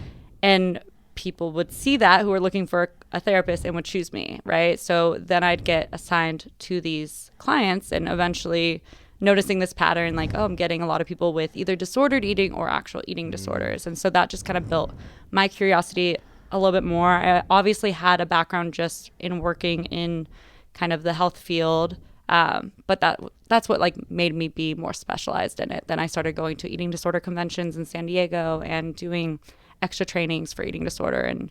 B: And people would see that who were looking for a therapist and would choose me, right? So then I'd get assigned to these clients, and eventually noticing this pattern, like, oh, I'm getting a lot of people with either disordered eating or actual eating disorders. And so that just kind of built my curiosity a little bit more. I obviously had a background just in working in kind of the health field, but that's what like made me be more specialized in it. Then I started going to eating disorder conventions in San Diego and doing extra trainings for eating disorder, and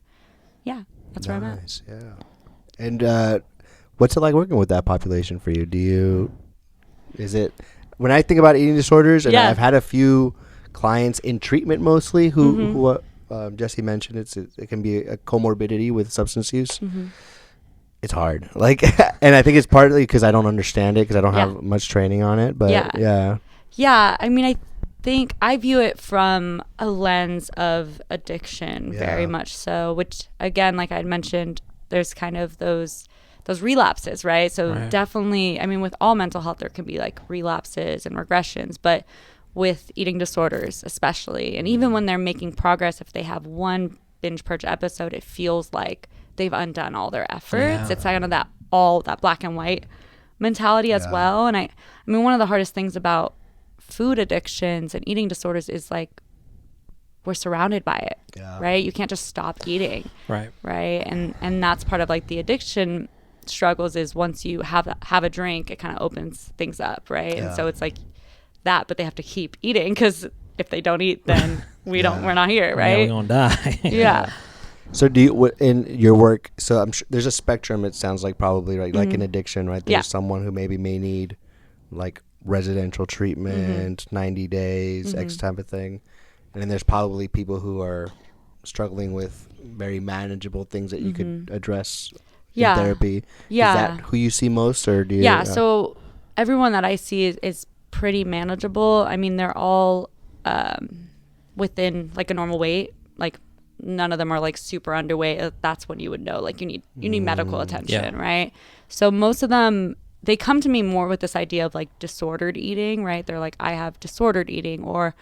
B: yeah, that's where I'm at.
C: Nice, yeah. And what's it like working with that population for you? Is it, when I think about eating disorders, and I've had a few clients in treatment mostly who Jesse mentioned, it can be a comorbidity with substance use. Mm-hmm. It's hard, like, and I think it's partly because I don't understand it because I don't have much training on it. But
B: yeah. I mean, I think I view it from a lens of addiction, very much so. Which again, like I had mentioned, there's kind of those relapses, right? So definitely, I mean, with all mental health, there can be like relapses and regressions, but with eating disorders, especially, and even when they're making progress, if they have one binge purge episode, it feels like they've undone all their efforts. Yeah. It's kind of that black and white mentality as well. And I mean, one of the hardest things about food addictions and eating disorders is like we're surrounded by it, right? You can't just stop eating, right? And that's part of like the addiction struggles is once you have a drink, it kind of opens things up, right? And so it's like that, but they have to keep eating because if they don't eat, then we're not here, right?
A: We're gonna die.
B: Yeah.
C: So do you, in your work, so I'm sure there's a spectrum, it sounds like, probably, right? Like an addiction, right? There's someone who may need like residential treatment, 90 days, X type of thing. And then there's probably people who are struggling with very manageable things that you could address in therapy.
B: Yeah.
C: Is that who you see most, or do you?
B: Yeah. So everyone that I see is pretty manageable. I mean, they're all within like a normal weight. Like none of them are like super underweight. That's when you would know like you need medical attention, right? So most of them, they come to me more with this idea of like disordered eating, right? They're like, I have disordered eating, or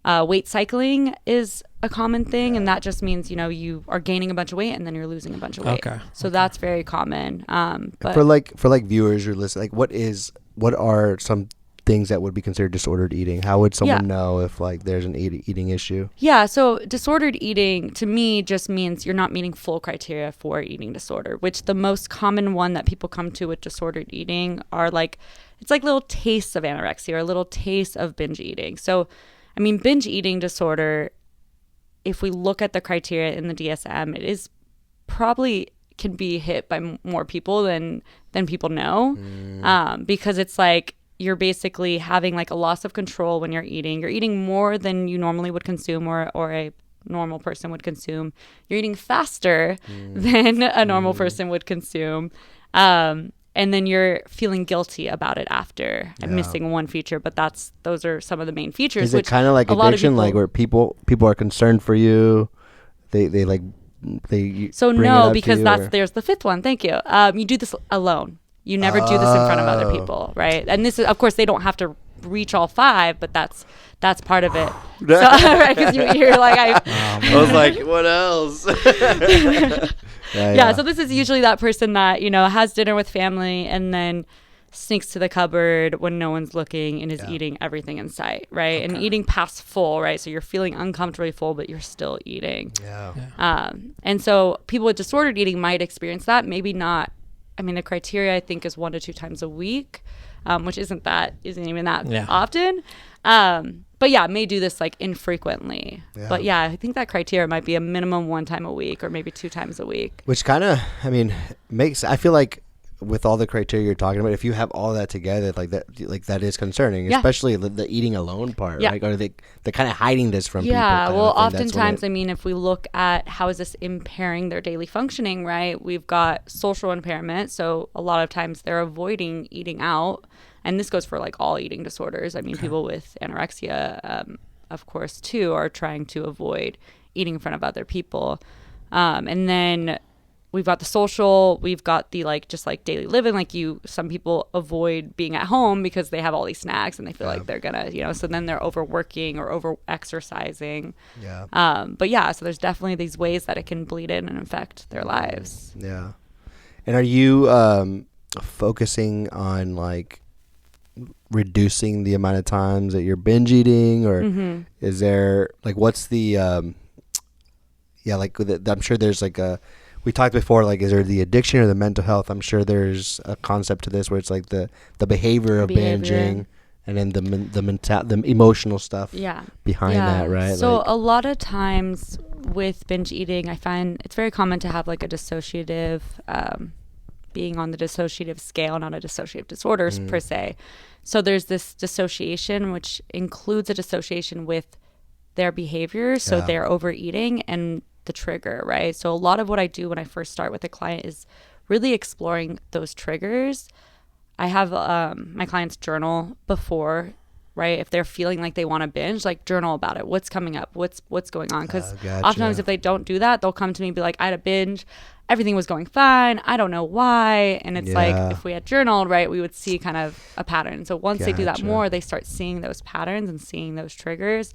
B: weight cycling is a common thing, and that just means you are gaining a bunch of weight and then you're losing a bunch of weight. So that's very common. But
C: for like viewers who listen, like what are some things that would be considered disordered eating? How would someone know if like there's an eating issue? Yeah,
B: so disordered eating to me just means you're not meeting full criteria for eating disorder, which the most common one that people come to with disordered eating are like, it's like little tastes of anorexia or little tastes of binge eating. So, I mean, binge eating disorder, if we look at the criteria in the DSM, it is probably can be hit by more people than people know, because it's like, you're basically having like a loss of control when you're eating. You're eating more than you normally would consume or a normal person would consume. You're eating faster than a normal person would consume. And then you're feeling guilty about it after. I'm missing one feature, but those are some of the main features.
C: Is it kind of like addiction, like where people are concerned for you? They like they
B: So no, because there's the fifth one. Thank you. You do this alone. You never do this in front of other people, right? And this is, of course, they don't have to reach all 5, but that's part of it. So, right? Because you're like, I
C: was like, what else?
B: So this is usually that person that has dinner with family and then sneaks to the cupboard when no one's looking and is eating everything in sight, right? And eating past full, right? So you're feeling uncomfortably full, but you're still eating. And so people with disordered eating might experience that, maybe not I mean, the criteria I think is 1 to 2 times a week, which isn't even that
A: Yeah.
B: often. But yeah, may do this like infrequently.
C: Yeah.
B: But yeah, I think that criteria might be a minimum 1 time a week or maybe 2 times a week.
C: Which kind of, I mean, I feel like with all the criteria you're talking about, if you have all that together, like that is concerning,
B: Yeah.
C: especially the eating alone part.
B: Yeah.
C: Like, are they're kind of hiding this from people?
B: Yeah,
C: kind
B: well,
C: of thing. That's when
B: oftentimes, I mean, if we look at how is this impairing their daily functioning, right? We've got social impairment. So a lot of times they're avoiding eating out. And this goes for like all eating disorders. I mean, people with anorexia, of course, too, are trying to avoid eating in front of other people. And then we've got the social, we've got the like just like daily living. Like some people avoid being at home because they have all these snacks and they feel like they're gonna, so then they're overworking or over exercising.
C: Yeah.
B: But yeah, so there's definitely these ways that it can bleed in and affect their lives.
C: Yeah. And are you focusing on like reducing the amount of times that you're binge eating, or is there like what's the I'm sure there's like we talked before, like, is there the addiction or the mental health? I'm sure there's a concept to this where it's like the behavior of binging, and then the emotional stuff behind that, right?
B: So
C: like,
B: a lot of times with binge eating, I find it's very common to have like a dissociative, being on the dissociative scale, not a dissociative disorders per se. So there's this dissociation, which includes a dissociation with their behavior. So they're overeating and the trigger, right? So a lot of what I do when I first start with a client is really exploring those triggers. I have my clients journal before, right? If they're feeling like they want to binge, like journal about it. What's coming up? What's going on? Because oftentimes if they don't do that, they'll come to me and be like, I had a binge. Everything was going fine. I don't know why. And it's like, if we had journaled, right, we would see kind of a pattern. So once they do that more, they start seeing those patterns and seeing those triggers.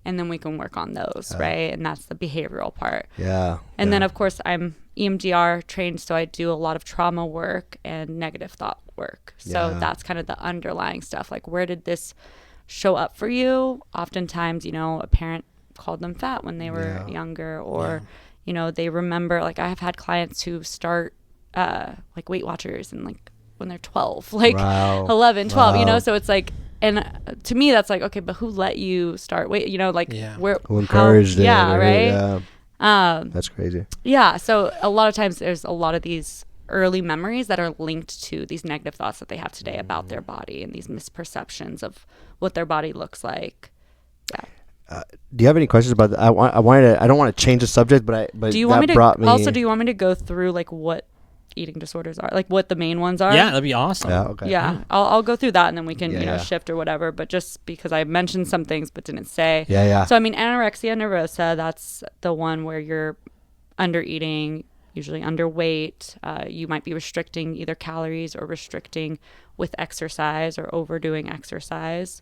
B: And then we can work on those, right? And that's the behavioral part. And then, of course, I'm EMDR trained, so I do a lot of trauma work and negative thought work. So that's kind of the underlying stuff. Like, where did this show up for you? Oftentimes, a parent called them fat when they were younger, or, they remember, like, I have had clients who start, like, Weight Watchers and, like, when they're 12, like 11, 12, so it's like, and to me, that's like, okay, but who let you start? Wait,
C: who encouraged it?
B: Right.
C: That's crazy.
B: Yeah. So a lot of times there's a lot of these early memories that are linked to these negative thoughts that they have today about their body and these misperceptions of what their body looks like. Yeah.
C: Do you have any questions about that? I don't want to change the subject, but
B: do you want me to do you want me to go through like what eating disorders are, like what the main ones are?
A: Yeah, that'd be awesome.
B: I'll go through that and then we can shift or whatever, but just because I mentioned some things but didn't say. So I mean, anorexia nervosa, that's the one where you're under eating, usually underweight. You might be restricting either calories or restricting with exercise or overdoing exercise.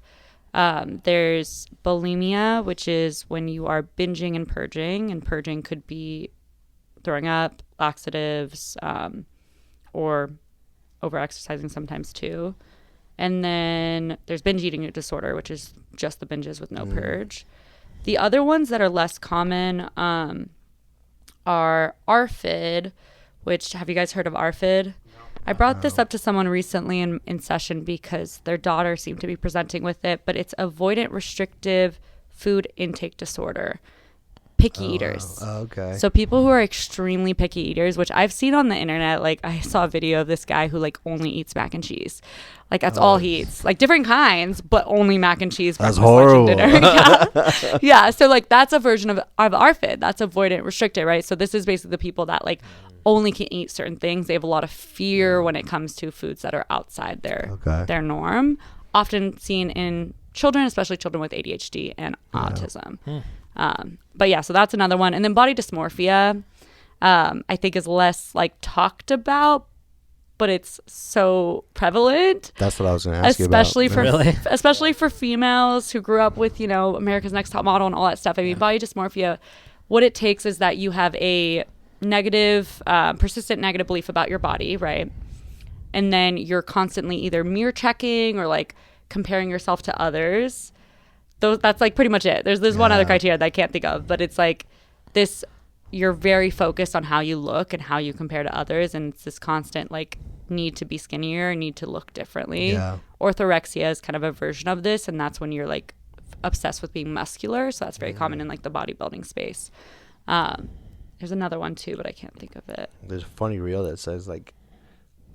B: There's bulimia, which is when you are binging and purging could be throwing up, laxatives, or over exercising sometimes too. And then there's binge eating disorder, which is just the binges with no purge. The other ones that are less common are ARFID, which, have you guys heard of ARFID? I brought this up to someone recently in session because their daughter seemed to be presenting with it, but it's avoidant restrictive food intake disorder. Picky eaters.
C: Okay.
B: So people who are extremely picky eaters, which I've seen on the internet, like I saw a video of this guy who like only eats mac and cheese. Like that's all he eats. Like different kinds, but only mac and cheese.
C: That's horrible.
B: Yeah. So like that's a version of ARFID. That's avoidant restricted, right? So this is basically the people that like only can eat certain things. They have a lot of fear when it comes to foods that are outside their norm. Often seen in children, especially children with ADHD and autism. But yeah, so that's another one. And then body dysmorphia, I think is less like talked about, but it's so prevalent.
C: That's what I was going to ask
B: especially
C: you about.
B: Especially for females who grew up with, America's Next Top Model and all that stuff. I mean, body dysmorphia, what it takes is that you have a negative, persistent negative belief about your body, right? And then you're constantly either mirror checking or like comparing yourself to others. That's like pretty much it. There's one other criteria that I can't think of, but it's like this you're very focused on how you look and how you compare to others, and it's this constant like need to be skinnier, need to look differently.
C: Yeah.
B: Orthorexia is kind of a version of this, and that's when you're like obsessed with being muscular. So that's very common in like the bodybuilding space. There's another one too, but I can't think of it.
C: There's a funny reel that says like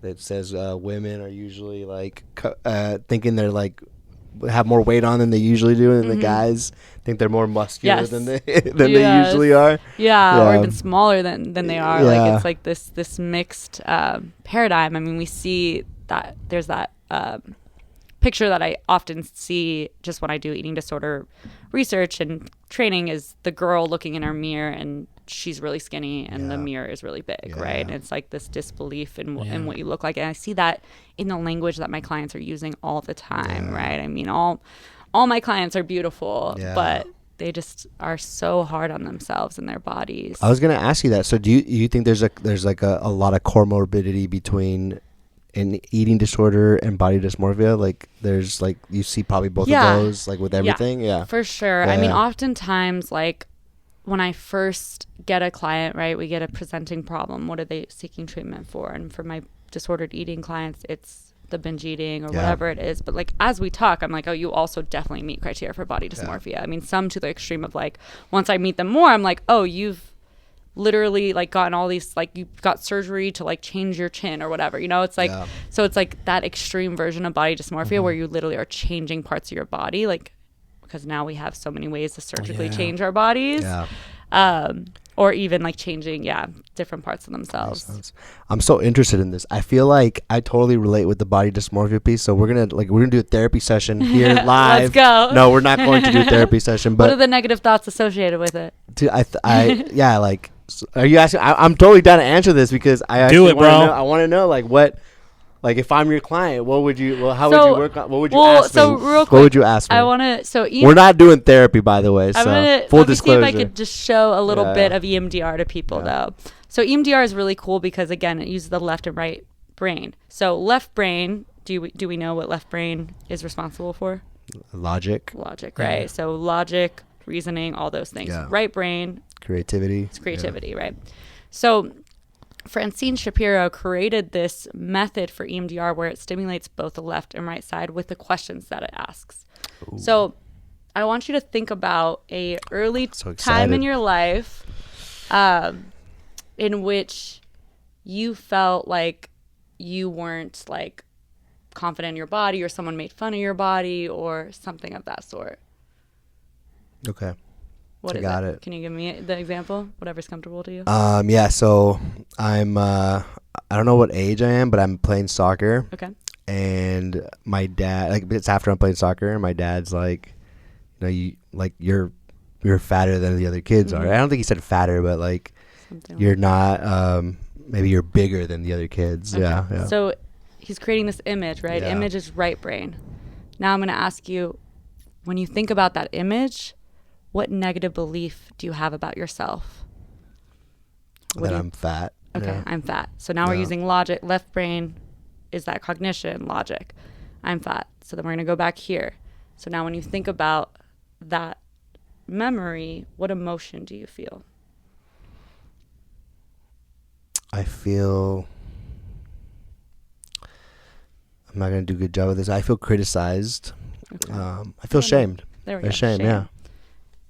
C: women are usually like thinking they're like have more weight on than they usually do, and the guys think they're more muscular than they they usually are.
B: Yeah, or even smaller than they are.
C: Yeah.
B: Like it's like this mixed paradigm. I mean, we see that there's that picture that I often see just when I do eating disorder research and training is the girl looking in her mirror and she's really skinny and the mirror is really big, right? And it's like this disbelief in what you look like. And I see that in the language that my clients are using all the time, right? I mean, all my clients are beautiful, but they just are so hard on themselves and their bodies.
C: I was going to ask you that. So do you think there's like a lot of comorbidity between an eating disorder and body dysmorphia? Like there's like, you see probably both of those like with everything? Yeah,
B: for sure. I mean, oftentimes like when I first get a client, right, we get a presenting problem. What are they seeking treatment for? And for my disordered eating clients, it's the binge eating or whatever it is. But like as we talk, I'm like, oh, you also definitely meet criteria for body dysmorphia. I mean, some to the extreme of like, once I meet them more, I'm like, oh, you've literally like gotten all these, like you got surgery to like change your chin or whatever, you know. It's like so it's like that extreme version of body dysmorphia where you literally are changing parts of your body, like because now we have so many ways to surgically change our bodies, or even like changing different parts of themselves.
C: I'm so interested in this. I feel like I totally relate with the body dysmorphia piece, so we're gonna do a therapy session here live.
B: Let's go.
C: No, we're not going to do a therapy session, but
B: what are the negative thoughts associated with it?
C: Like, are you asking? I'm totally down to answer this because I
A: do it, bro.
C: I want to know like what, like if I'm your client, what would you? Well, how would you work on? What would you ask me?
B: Real quick,
C: what would you ask me?
B: I want to. So
C: we're not doing therapy, by the way.
B: I'm gonna,
C: full
B: let me
C: disclosure.
B: See if I could just show a little bit of EMDR to people though. So EMDR is really cool because again, it uses the left and right brain. So left brain. Do we know what left brain is responsible for?
C: Logic,
B: right? So logic, reasoning, all those things. Right brain.
C: Creativity.
B: It's creativity, right? So Francine Shapiro created this method for EMDR where it stimulates both the left and right side with the questions that it asks. Ooh. So I want you to think about a early time in your life in which you felt like you weren't like confident in your body or someone made fun of your body or something of that sort.
C: Okay.
B: What is it? Can you give me the example? Whatever's comfortable to you.
C: Yeah. So I'm, I don't know what age I am, but I'm playing soccer.
B: Okay.
C: And my dad, like, it's after I'm playing soccer, and my dad's like, you're fatter than the other kids are. I don't think he said fatter, but like, you're not. Maybe you're bigger than the other kids. Okay. Yeah.
B: So he's creating this image, right? Yeah. Image is right brain. Now I'm going to ask you, when you think about that image, what negative belief do you have about yourself?
C: That I'm fat.
B: Okay, I'm fat. So now we're using logic. Left brain is that cognition, logic. I'm fat. So then we're going to go back here. So now when you think about that memory, what emotion do you feel?
C: I feel... I'm not going to do a good job of this. I feel criticized. Okay. I feel shamed.
B: There we go.
C: Shame, yeah.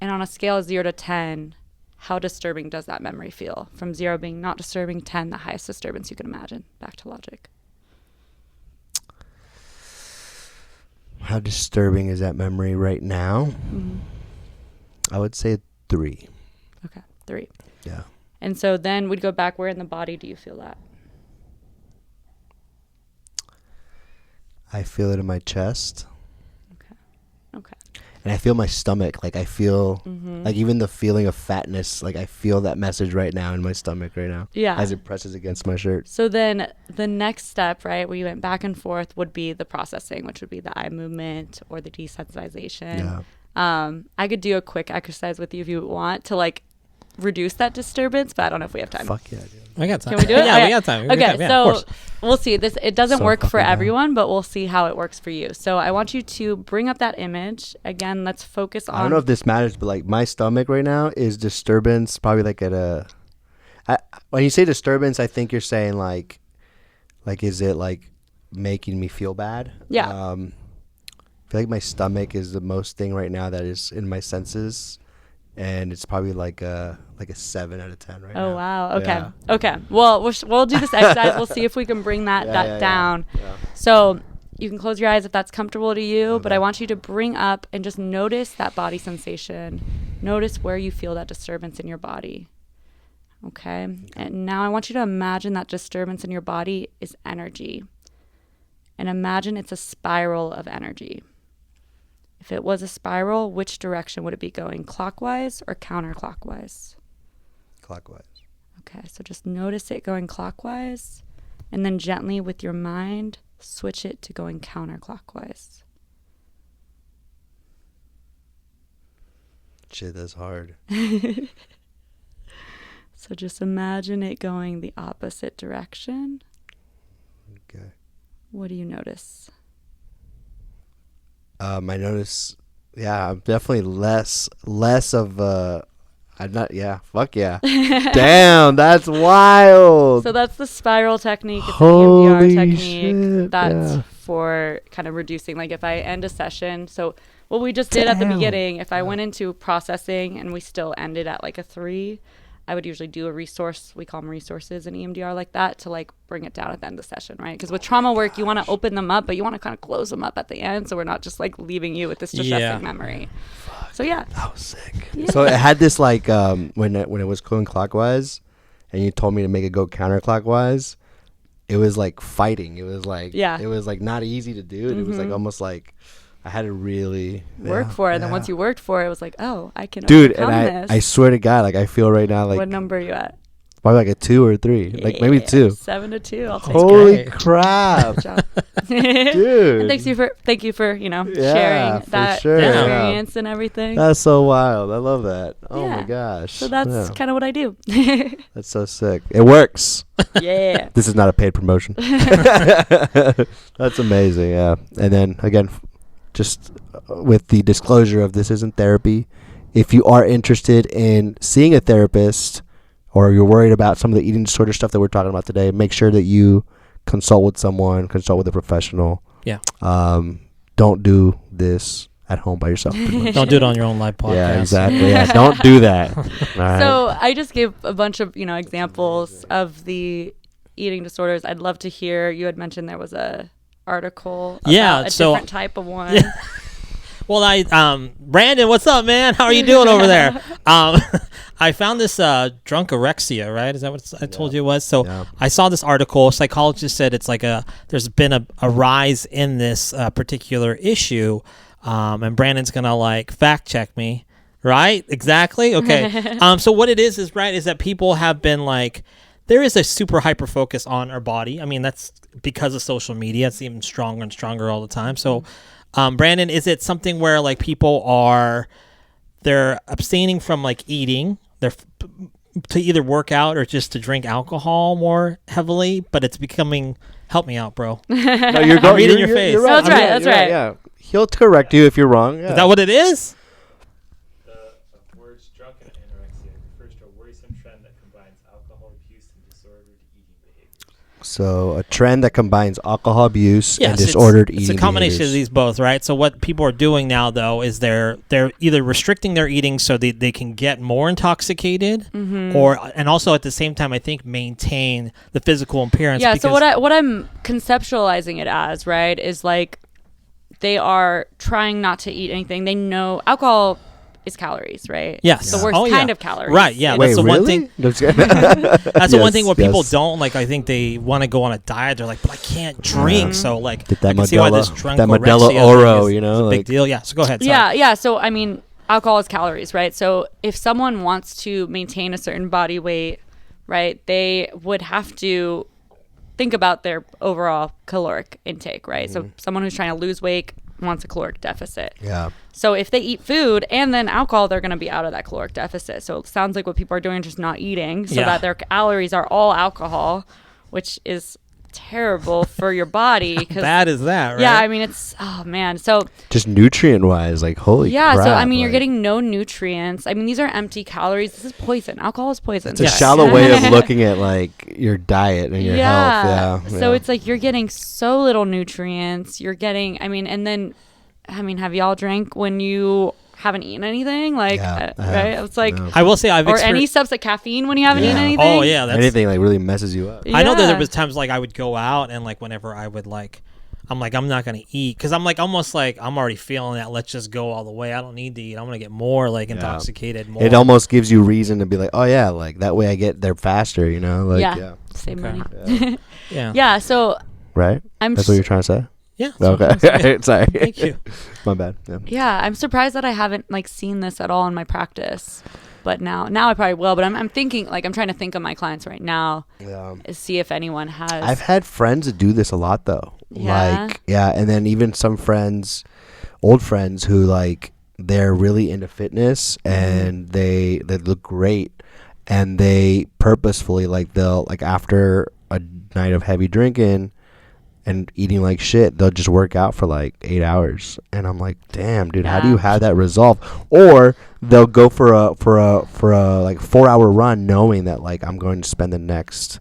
B: And on a scale of 0 to 10, how disturbing does that memory feel? From 0 being not disturbing, 10 the highest disturbance you can imagine. Back to logic.
C: How disturbing is that memory right now?
B: Mm-hmm.
C: I would say 3.
B: Okay, 3.
C: Yeah.
B: And so then we'd go back. Where in the body do you feel that?
C: I feel it in my chest.
B: Okay.
C: And I feel my stomach. Like I feel, like even the feeling of fatness. Like I feel that message right now in my stomach right now.
B: Yeah.
C: As it presses against my shirt.
B: So then the next step, right, where you went back and forth, would be the processing, which would be the eye movement or the desensitization.
C: Yeah.
B: I could do a quick exercise with you if you want to like reduce that disturbance, but I don't know if we have time.
C: Fuck yeah, dude.
A: I got time.
B: Can we do it?
A: Yeah,
B: Okay.
A: we got time.
B: Okay,
A: Yeah, of
B: so
A: course.
B: we'll see. It doesn't
C: So
B: work for
C: fucking down.
B: everyone, but we'll see how it works for you. So I want you to bring up that image again. Let's focus on.
C: I don't know if this matters, but like my stomach right now is disturbance, probably like at a. When you say disturbance, I think you're saying like is it like making me feel bad?
B: Yeah.
C: I feel like my stomach is the most thing right now that is in my senses, and it's probably like a 7 out of 10 right now.
B: Oh wow. Okay.
C: Yeah.
B: Okay. Well, we'll do this exercise. We'll see if we can bring that down.
C: Yeah.
B: So you can close your eyes if that's comfortable to you, but I want you to bring up and just notice that body sensation. Notice where you feel that disturbance in your body. Okay. And now I want you to imagine that disturbance in your body is energy. And imagine it's a spiral of energy. If it was a spiral, which direction would it be going? Clockwise or counterclockwise?
C: Clockwise.
B: Okay, so just notice it going clockwise, and then gently with your mind, switch it to going counterclockwise.
C: Shit, that's hard.
B: So just imagine it going the opposite direction.
C: Okay.
B: What do you notice?
C: I notice, yeah, I'm definitely less of I'm not, yeah, fuck yeah. Damn, that's wild.
B: So that's the spiral technique. It's
C: Holy
B: an EMDR technique.
C: shit,
B: That's
C: yeah.
B: for kind of reducing. Like if I end a session, so what we just did at the
C: Damn.
B: beginning, if I went into processing and we still ended at like a 3, I would usually do a resource. We call them resources in EMDR like that to like bring it down at the end of the session, right? Because with trauma work, you want to open them up, but you want to kind of close them up at the end. So we're not just like leaving you with this distressing memory. So yeah.
C: That was sick. So it had this like when it was going clockwise, and you told me to make it go counterclockwise. It was like fighting. It was like It was like not easy to do. It was like almost like I had to really
B: work for it. And then once you worked for it, it was like, oh, I can
C: dude.
B: overcome
C: And
B: this.
C: I swear to God, like I feel right now like
B: what number are you at?
C: probably like a 2 or 3, like maybe 2.
B: 7-2. I'll take
C: Holy
A: great.
C: crap,
B: Good job.
C: dude!
B: And thank you for
C: Yeah,
B: sharing
C: for
B: that
C: sure.
B: experience and everything.
C: That's so wild. I love that. Oh my
B: Yeah.
C: gosh.
B: So that's
C: Yeah.
B: kind of what I do.
C: That's so sick. It works.
B: Yeah.
C: This is not a paid promotion. That's amazing. Yeah. And then again, just with the disclosure of this isn't therapy. If you are interested in seeing a therapist, or you're worried about some of the eating disorder stuff that we're talking about today, make sure that you consult with someone, consult with a professional.
A: Yeah.
C: Don't do this at home by yourself.
A: Don't do it on your own live podcast.
C: Yeah, exactly. Yeah, don't do that. All right.
B: So I just gave a bunch of, examples of the eating disorders. I'd love to hear. You had mentioned there was a article about a different type of one.
A: Yeah. Well, Brandon, what's up, man? How are you doing over there? I found this drunkorexia, right? Is that what I told you it was? So
C: Yeah.
A: I saw this article. A psychologist said it's like there's been a rise in this particular issue, and Brandon's gonna like fact check me, right? Exactly. Okay. So what it is that people have been like, there is a super hyper focus on our body. I mean, that's because of social media. It's even stronger and stronger all the time. So. Brandon, is it something where like people they're abstaining from like eating, to either work out or just to drink alcohol more heavily, but it's becoming, help me out, bro.
C: No,
A: I'm reading your face.
C: You're
B: No, that's right, that's
C: You're
B: right.
C: Yeah, he'll correct you if you're wrong. Yeah.
A: Is that what it is?
D: The words drunk and anorexia refers to a worrisome trend that combines alcohol abuse and disordered eating behaviors.
C: So a trend that combines alcohol abuse and
A: Yes,
C: disordered eating
A: it's a combination
C: behaviors.
A: of these both, right? So what people are doing now, though, is they're either restricting their eating so they can get more intoxicated, and also at the same time, I think, maintain the physical appearance.
B: Yeah. So
A: because-
B: what I'm conceptualizing it as, right, is like they are trying not to eat anything. They know alcohol is calories, right?
A: Yes.
B: The worst
A: Oh, yeah.
B: kind of calories.
A: Right, yeah.
C: Wait,
A: That's the
C: really?
A: one thing.
C: No, just kidding.
A: That's the one thing where people
C: yes.
A: don't like. I think they want to go on a diet. They're like, but I can't drink. So like,
C: Get that
A: I can see why this
C: Modelo- that
A: drunkorexia
C: Modelo
A: thing
C: Oro,
A: is
C: you know,
A: a big
C: like-
A: deal. Yeah. So go ahead. Sorry.
B: Yeah. So I mean, alcohol is calories, right? So if someone wants to maintain a certain body weight, right, they would have to think about their overall caloric intake, right? So someone who's trying to lose weight wants a caloric deficit.
C: Yeah.
B: So if they eat food and then alcohol, they're going to be out of that caloric deficit. So it sounds like what people are doing is just not eating so that their calories are all alcohol, which is terrible for your body.
A: How bad is that, right?
B: Yeah, I mean, it's, oh man. So
C: just nutrient wise, like holy crap.
B: So I mean, you're
C: like,
B: getting no nutrients. I mean, these are empty calories. This is poison. Alcohol is poison.
C: it's a shallow way of looking at like your diet and your health. Yeah.
B: So it's like you're getting so little nutrients. You're getting, I mean, and then, I mean, have y'all drank when you haven't eaten anything? Like, right? It's like,
A: I will say I've
B: or any subs like caffeine when you haven't eaten anything.
A: Oh yeah, that's,
C: anything like really messes you up.
A: I know that there was times like I would go out and like whenever I would like, I'm like, I'm not gonna eat because I'm like almost like I'm already feeling that. Let's just go all the way. I don't need to eat. I'm gonna get more like intoxicated. More.
C: It almost gives you reason to be like, oh yeah, like that way I get there faster. You know, like
B: save money.
A: Yeah.
B: So
C: right. That's what you're trying to say.
A: Yeah.
C: Okay. Sorry.
A: Thank you.
C: My bad.
B: Yeah, I'm surprised that I haven't like seen this at all in my practice. But now I probably will. But I'm thinking, like, I'm trying to think of my clients right now.
C: Yeah.
B: See if anyone has.
C: I've had friends that do this a lot though.
B: Yeah.
C: Like, and then even some friends, old friends who like they're really into fitness and they look great, and they purposefully like they'll like after a night of heavy drinking and eating like shit, they'll just work out for like 8 hours, and I'm like, damn, dude, how do you have that resolve? Or they'll go for a like 4-hour run, knowing that like I'm going to spend the next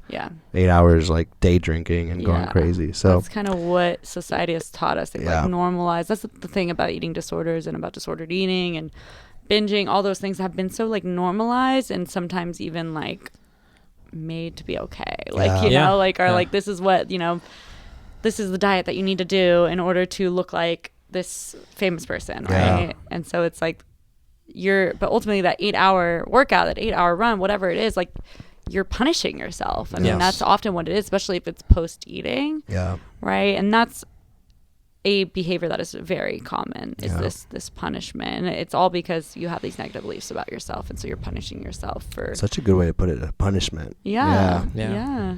C: 8 hours like day drinking and going crazy. So
B: that's kind of what society has taught us. They like normalize. That's the thing about eating disorders and about disordered eating and binging. All those things have been so like normalized and sometimes even like made to be okay. Like you know, like are like this is what this is the diet that you need to do in order to look like this famous person, right? And so it's like but ultimately that 8-hour workout, that 8-hour run, whatever it is, like you're punishing yourself. I mean, that's often what it is, especially if it's post-eating. Yeah. Right? And that's a behavior that is very common, is this punishment. And it's all because you have these negative beliefs about yourself, and so you're punishing yourself for...
C: Such a good way to put it, a punishment.
B: Yeah.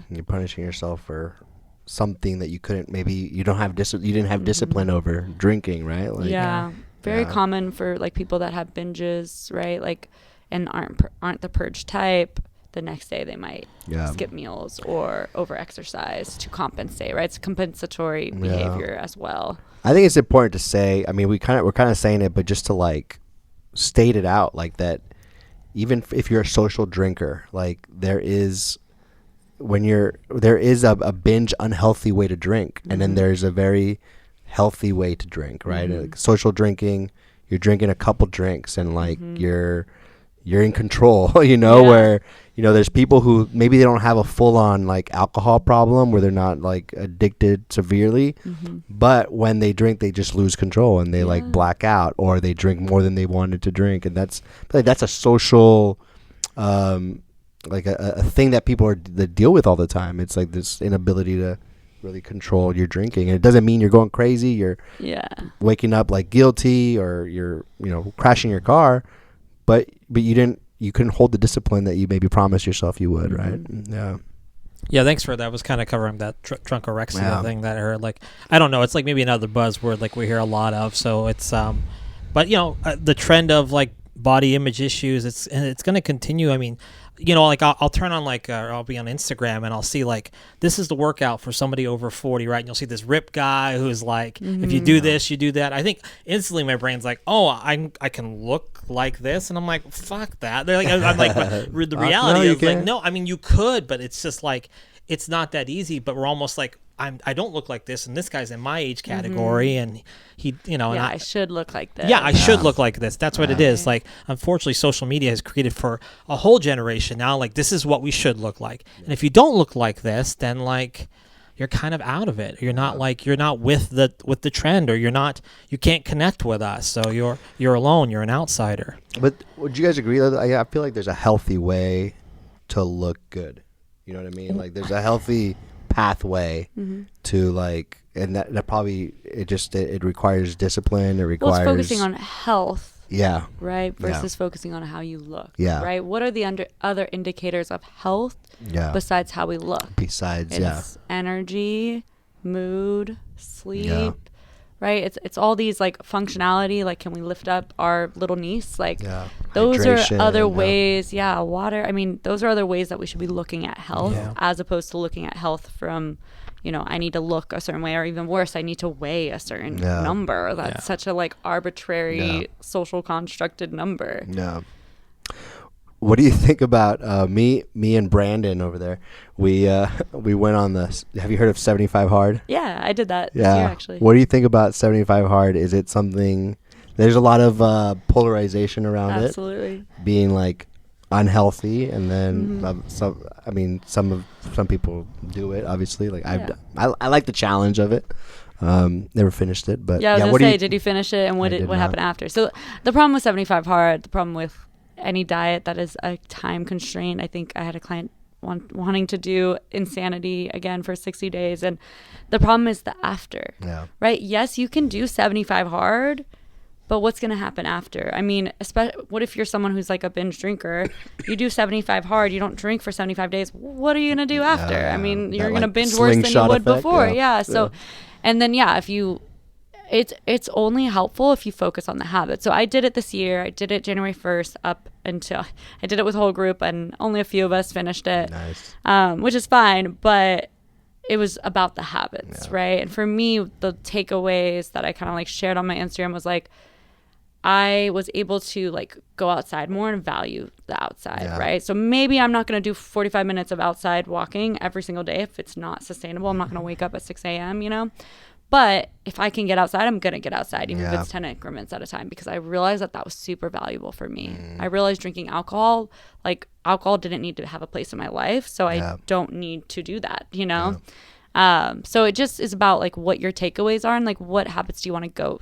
C: You're punishing yourself for something that you couldn't, maybe you don't have you didn't have discipline over drinking, right? Like,
B: very common for like people that have binges, right? Like, and aren't the purge type. The next day they might skip meals or over exercise to compensate, right? It's compensatory behavior as well.
C: I think it's important to say, I mean, we're kind of saying it, but just to like state it out, like that even if you're a social drinker, like there is a binge unhealthy way to drink, and then there's a very healthy way to drink, right? Like social drinking, you're drinking a couple drinks and like you're in control, where there's people who maybe they don't have a full on like alcohol problem where they're not like addicted severely, but when they drink they just lose control and they like black out, or they drink more than they wanted to drink, and that's a social like a thing that people that deal with all the time. It's like this inability to really control your drinking, and it doesn't mean you're going crazy, you're waking up like guilty, or you're crashing your car, but you couldn't hold the discipline that you maybe promised yourself you would, right?
A: Yeah, thanks for that. I was kind of covering that drunkorexia thing that I heard. Like, I don't know, it's like maybe another buzzword like we hear a lot of. So it's but the trend of like body image issues, it's going to continue. I mean, like I'll turn on like I'll be on Instagram and I'll see like this is the workout for somebody over 40, right? And you'll see this ripped guy who's like, if you do this, you do that. I think instantly my brain's like, oh, I can look like this, and I'm like, fuck that. They're like, I'm like, but the reality is like, no, I mean you could, but it's just like it's not that easy. But we're almost like, I don't look like this, and this guy's in my age category, and he, and
B: I should look like this.
A: Yeah, I should look like this. That's what it is. Like, unfortunately, social media has created for a whole generation now, like, this is what we should look like. And if you don't look like this, then, like, you're kind of out of it. You're not, like, you're not with the trend, or you can't connect with us. So you're alone. You're an outsider.
C: But would you guys agree that I feel like there's a healthy way to look good? You know what I mean? Like, there's a healthy pathway to like, and that probably it requires discipline. It requires
B: it's focusing on health, right, versus
C: Yeah.
B: focusing on how you look,
C: Yeah.
B: right? What are the other indicators of health besides how we look?
C: Besides,
B: It's energy, mood, sleep, right? It's all these like functionality, like can we lift up our little niece? Like
C: Yeah.
B: those
C: Hydration,
B: are other
C: yeah.
B: ways. Yeah, water. I mean, those are other ways that we should be looking at health
A: Yeah.
B: as opposed to looking at health from, I need to look a certain way, or even worse, I need to weigh a certain
C: Yeah.
B: number. That's
A: Yeah.
B: such a like arbitrary
C: Yeah.
B: social constructed number.
C: Yeah. What do you think about me and Brandon over there? We went on the. Have you heard of 75 Hard?
B: Yeah, I did that this year actually.
C: What do you think about 75 Hard? Is it something? There's a lot of polarization around
B: Absolutely.
C: it being like unhealthy, and then
B: Mm-hmm.
C: some people do it. Obviously, like
B: Yeah.
C: I like the challenge of it. Never finished it, but
B: Yeah, I was
C: what
B: gonna
C: do
B: say, did you finish it, and what
C: I did not.
B: happened after? So the problem with 75 Hard, the problem with any diet that is a time constraint. I think I had a client wanting to do Insanity again for 60 days, and the problem is the after.
C: Yeah.
B: Right? Yes, you can do 75 Hard, but what's going to happen after? I mean, what if you're someone who's like a binge drinker? You do 75 Hard, you don't drink for 75 days. What are you going to do after? I mean,
C: that,
B: you're going to
C: like,
B: binge worse than you
C: slingshot
B: would
C: effect,
B: before.
C: yeah.
B: Yeah. So, and then, if you, it's only helpful if you focus on the habit. So I did it this year. I did it January 1st up until I did it with whole group, and only a few of us finished it.
C: Nice.
B: Which is fine, but it was about the habits, right? And for me, the takeaways that I kind of like shared on my Instagram was like, I was able to like go outside more and value the outside, right? So maybe I'm not going to do 45 minutes of outside walking every single day if it's not sustainable. I'm not going to wake up at 6 a.m., But if I can get outside, I'm going to get outside, even if it's 10 increments at a time, because I realized that was super valuable for me. I realized drinking alcohol didn't need to have a place in my life, so I don't need to do that, So it just is about like what your takeaways are and like what habits do you want to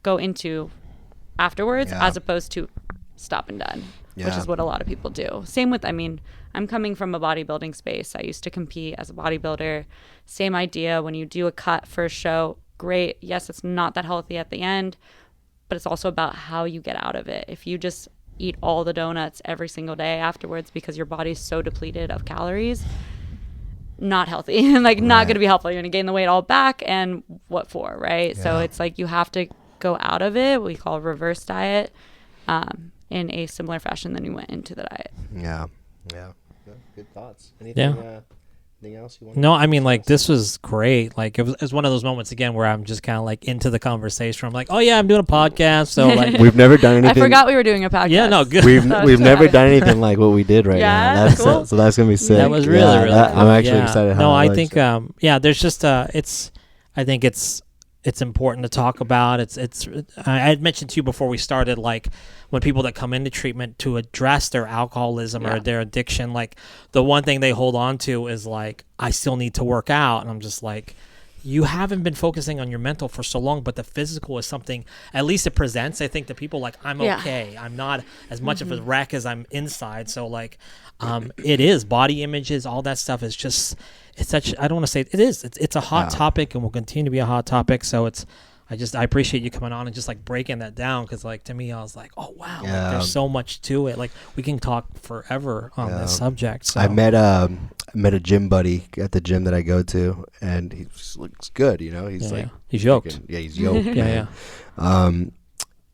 B: go into afterwards, as opposed to stop and done, which is what a lot of people do. Same with, I'm coming from a bodybuilding space. I used to compete as a bodybuilder. Same idea. When you do a cut for a show, great. Yes, it's not that healthy at the end, but it's also about how you get out of it. If you just eat all the donuts every single day afterwards because your body's so depleted of calories, not healthy and like not going to be helpful. You're going to gain the weight all back, and what for, right? So it's like you have to go out of it, what we call reverse diet, in a similar fashion than you went into the diet.
C: Yeah. Good thoughts. Anything else you want?
A: No, I mean, like, this was great. Like, it was one of those moments again where I'm just kind of like into the conversation. I'm like, oh yeah, I'm doing a podcast. So like,
C: We've never done anything.
B: I forgot we were doing a podcast.
A: yeah, no, good.
C: We've never done anything like what we did right
B: Yeah,
C: now. That's
B: cool.
C: So that's gonna be sick.
A: That was really, really.
C: I'm
A: cool.
C: actually
A: Yeah.
C: excited.
A: No, I
C: that
A: think,
C: looks.
A: there's just, I think it's important to talk about. I had mentioned to you before we started, like when people that come into treatment to address their alcoholism or their addiction, like the one thing they hold on to is like, I still need to work out. And I'm just like, you haven't been focusing on your mental for so long, but the physical is something, at least it presents, I think, to people like, I'm okay. I'm not as much of a wreck as I'm inside. So like, it is body images, all that stuff is just, it's such, I don't want to say it is, it's a hot topic and will continue to be a hot topic. So I appreciate you coming on and just like breaking that down. Cause like, to me, I was like, oh wow, like, there's so much to it. Like we can talk forever on this subject. So
C: I met a gym buddy at the gym that I go to, and he just looks good. He's
A: he's yoked.
C: He's yoked.
A: Yeah.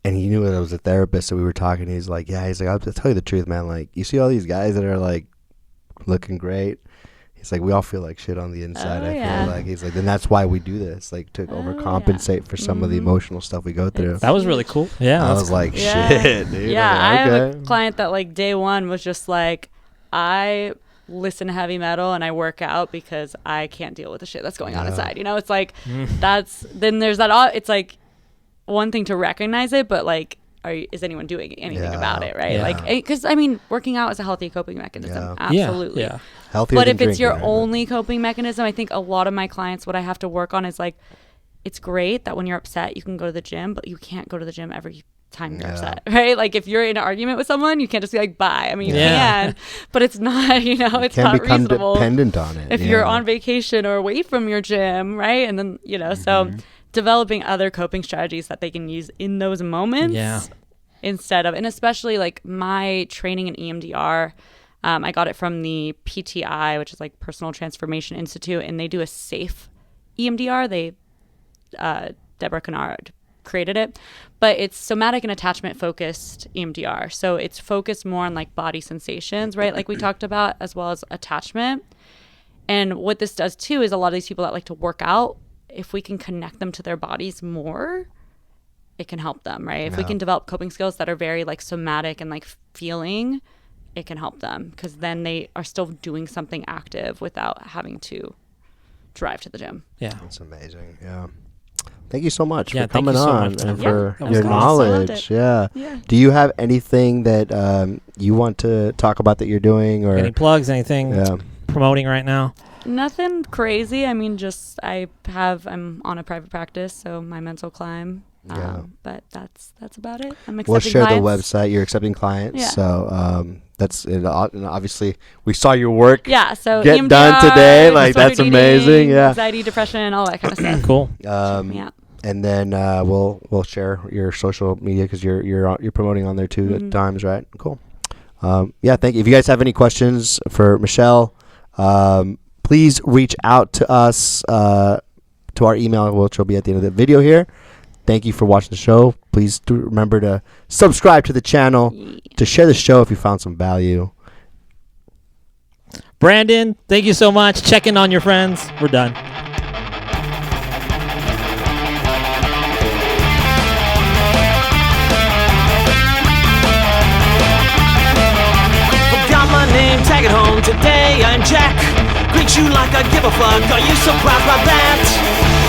C: And he knew that I was a therapist, so we were talking. He's like, I'll tell you the truth, man. Like, you see all these guys that are like looking great. He's like, we all feel like shit on the inside. I feel like he's like, and that's why we do this, like to overcompensate for some of the emotional stuff we go through.
A: That was really cool. Yeah,
C: I was like, shit, dude.
B: Yeah, I
C: Like,
B: have a client that like day one was just like, I listen to heavy metal and I work out because I can't deal with the shit that's going on inside. It's like then there's that. It's like one thing to recognize it, but like, is anyone doing anything about it, right? Like, because working out is a healthy coping mechanism, absolutely.
A: Yeah.
C: Healthier
B: But
C: than
B: if it's your
C: drinking,
B: only coping mechanism, I think a lot of my clients, what I have to work on is like, it's great that when you're upset, you can go to the gym, but you can't go to the gym every time you're upset, right? Like if you're in an argument with someone, you can't just be like, bye. You can, but it's not, it's
C: can
B: not
C: become
B: reasonable.
C: dependent on it.
B: If you're on vacation or away from your gym, right? And then, so developing other coping strategies that they can use in those moments instead of, and especially like my training in EMDR, I got it from the PTI, which is like Personal Transformation Institute, and they do a safe EMDR. They Deborah Kennard created it, but it's somatic and attachment focused EMDR. So it's focused more on like body sensations, right? Like we talked about, as well as attachment. And what this does too is a lot of these people that like to work out, if we can connect them to their bodies more, it can help them, right? If we can develop coping skills that are very like somatic and like feeling, it can help them, because then they are still doing something active without having to drive to the gym.
A: Yeah.
C: That's amazing. Yeah. Thank you so much
A: Yeah,
C: for
A: thank you
C: coming
A: so
C: on
A: much,
C: and
A: Jennifer.
C: for
A: Yeah,
C: your
A: of course.
C: knowledge. Yeah. Do you have anything that you want to talk about that you're doing, or
A: Any plugs, anything promoting right now?
B: Nothing crazy. I mean, just I'm on a private practice, so my mental climb. But that's about it. I'm accepting
C: We'll share
B: clients.
C: the website. You're accepting clients.
B: Yeah.
C: So that's it. And obviously, we saw your work.
B: Yeah. So
C: get
B: EMDR,
C: done today. Like, that's
B: disordered
C: amazing.
B: eating,
C: Yeah.
B: Anxiety, depression, all that kind of stuff.
A: Cool.
B: Yeah.
C: And then we'll share your social media, because you're promoting on there too at times, right? Cool. Yeah. Thank you. If you guys have any questions for Michelle, please reach out to us to our email, which will be at the end of the video here. Thank you for watching the show. Please do remember to subscribe to the channel, to share the show if you found some value.
A: Brandon, thank you so much. Check in on your friends. We're done.
E: Got my name, tag it home today, and Jack greet you like I give a fuck. Are you surprised by that?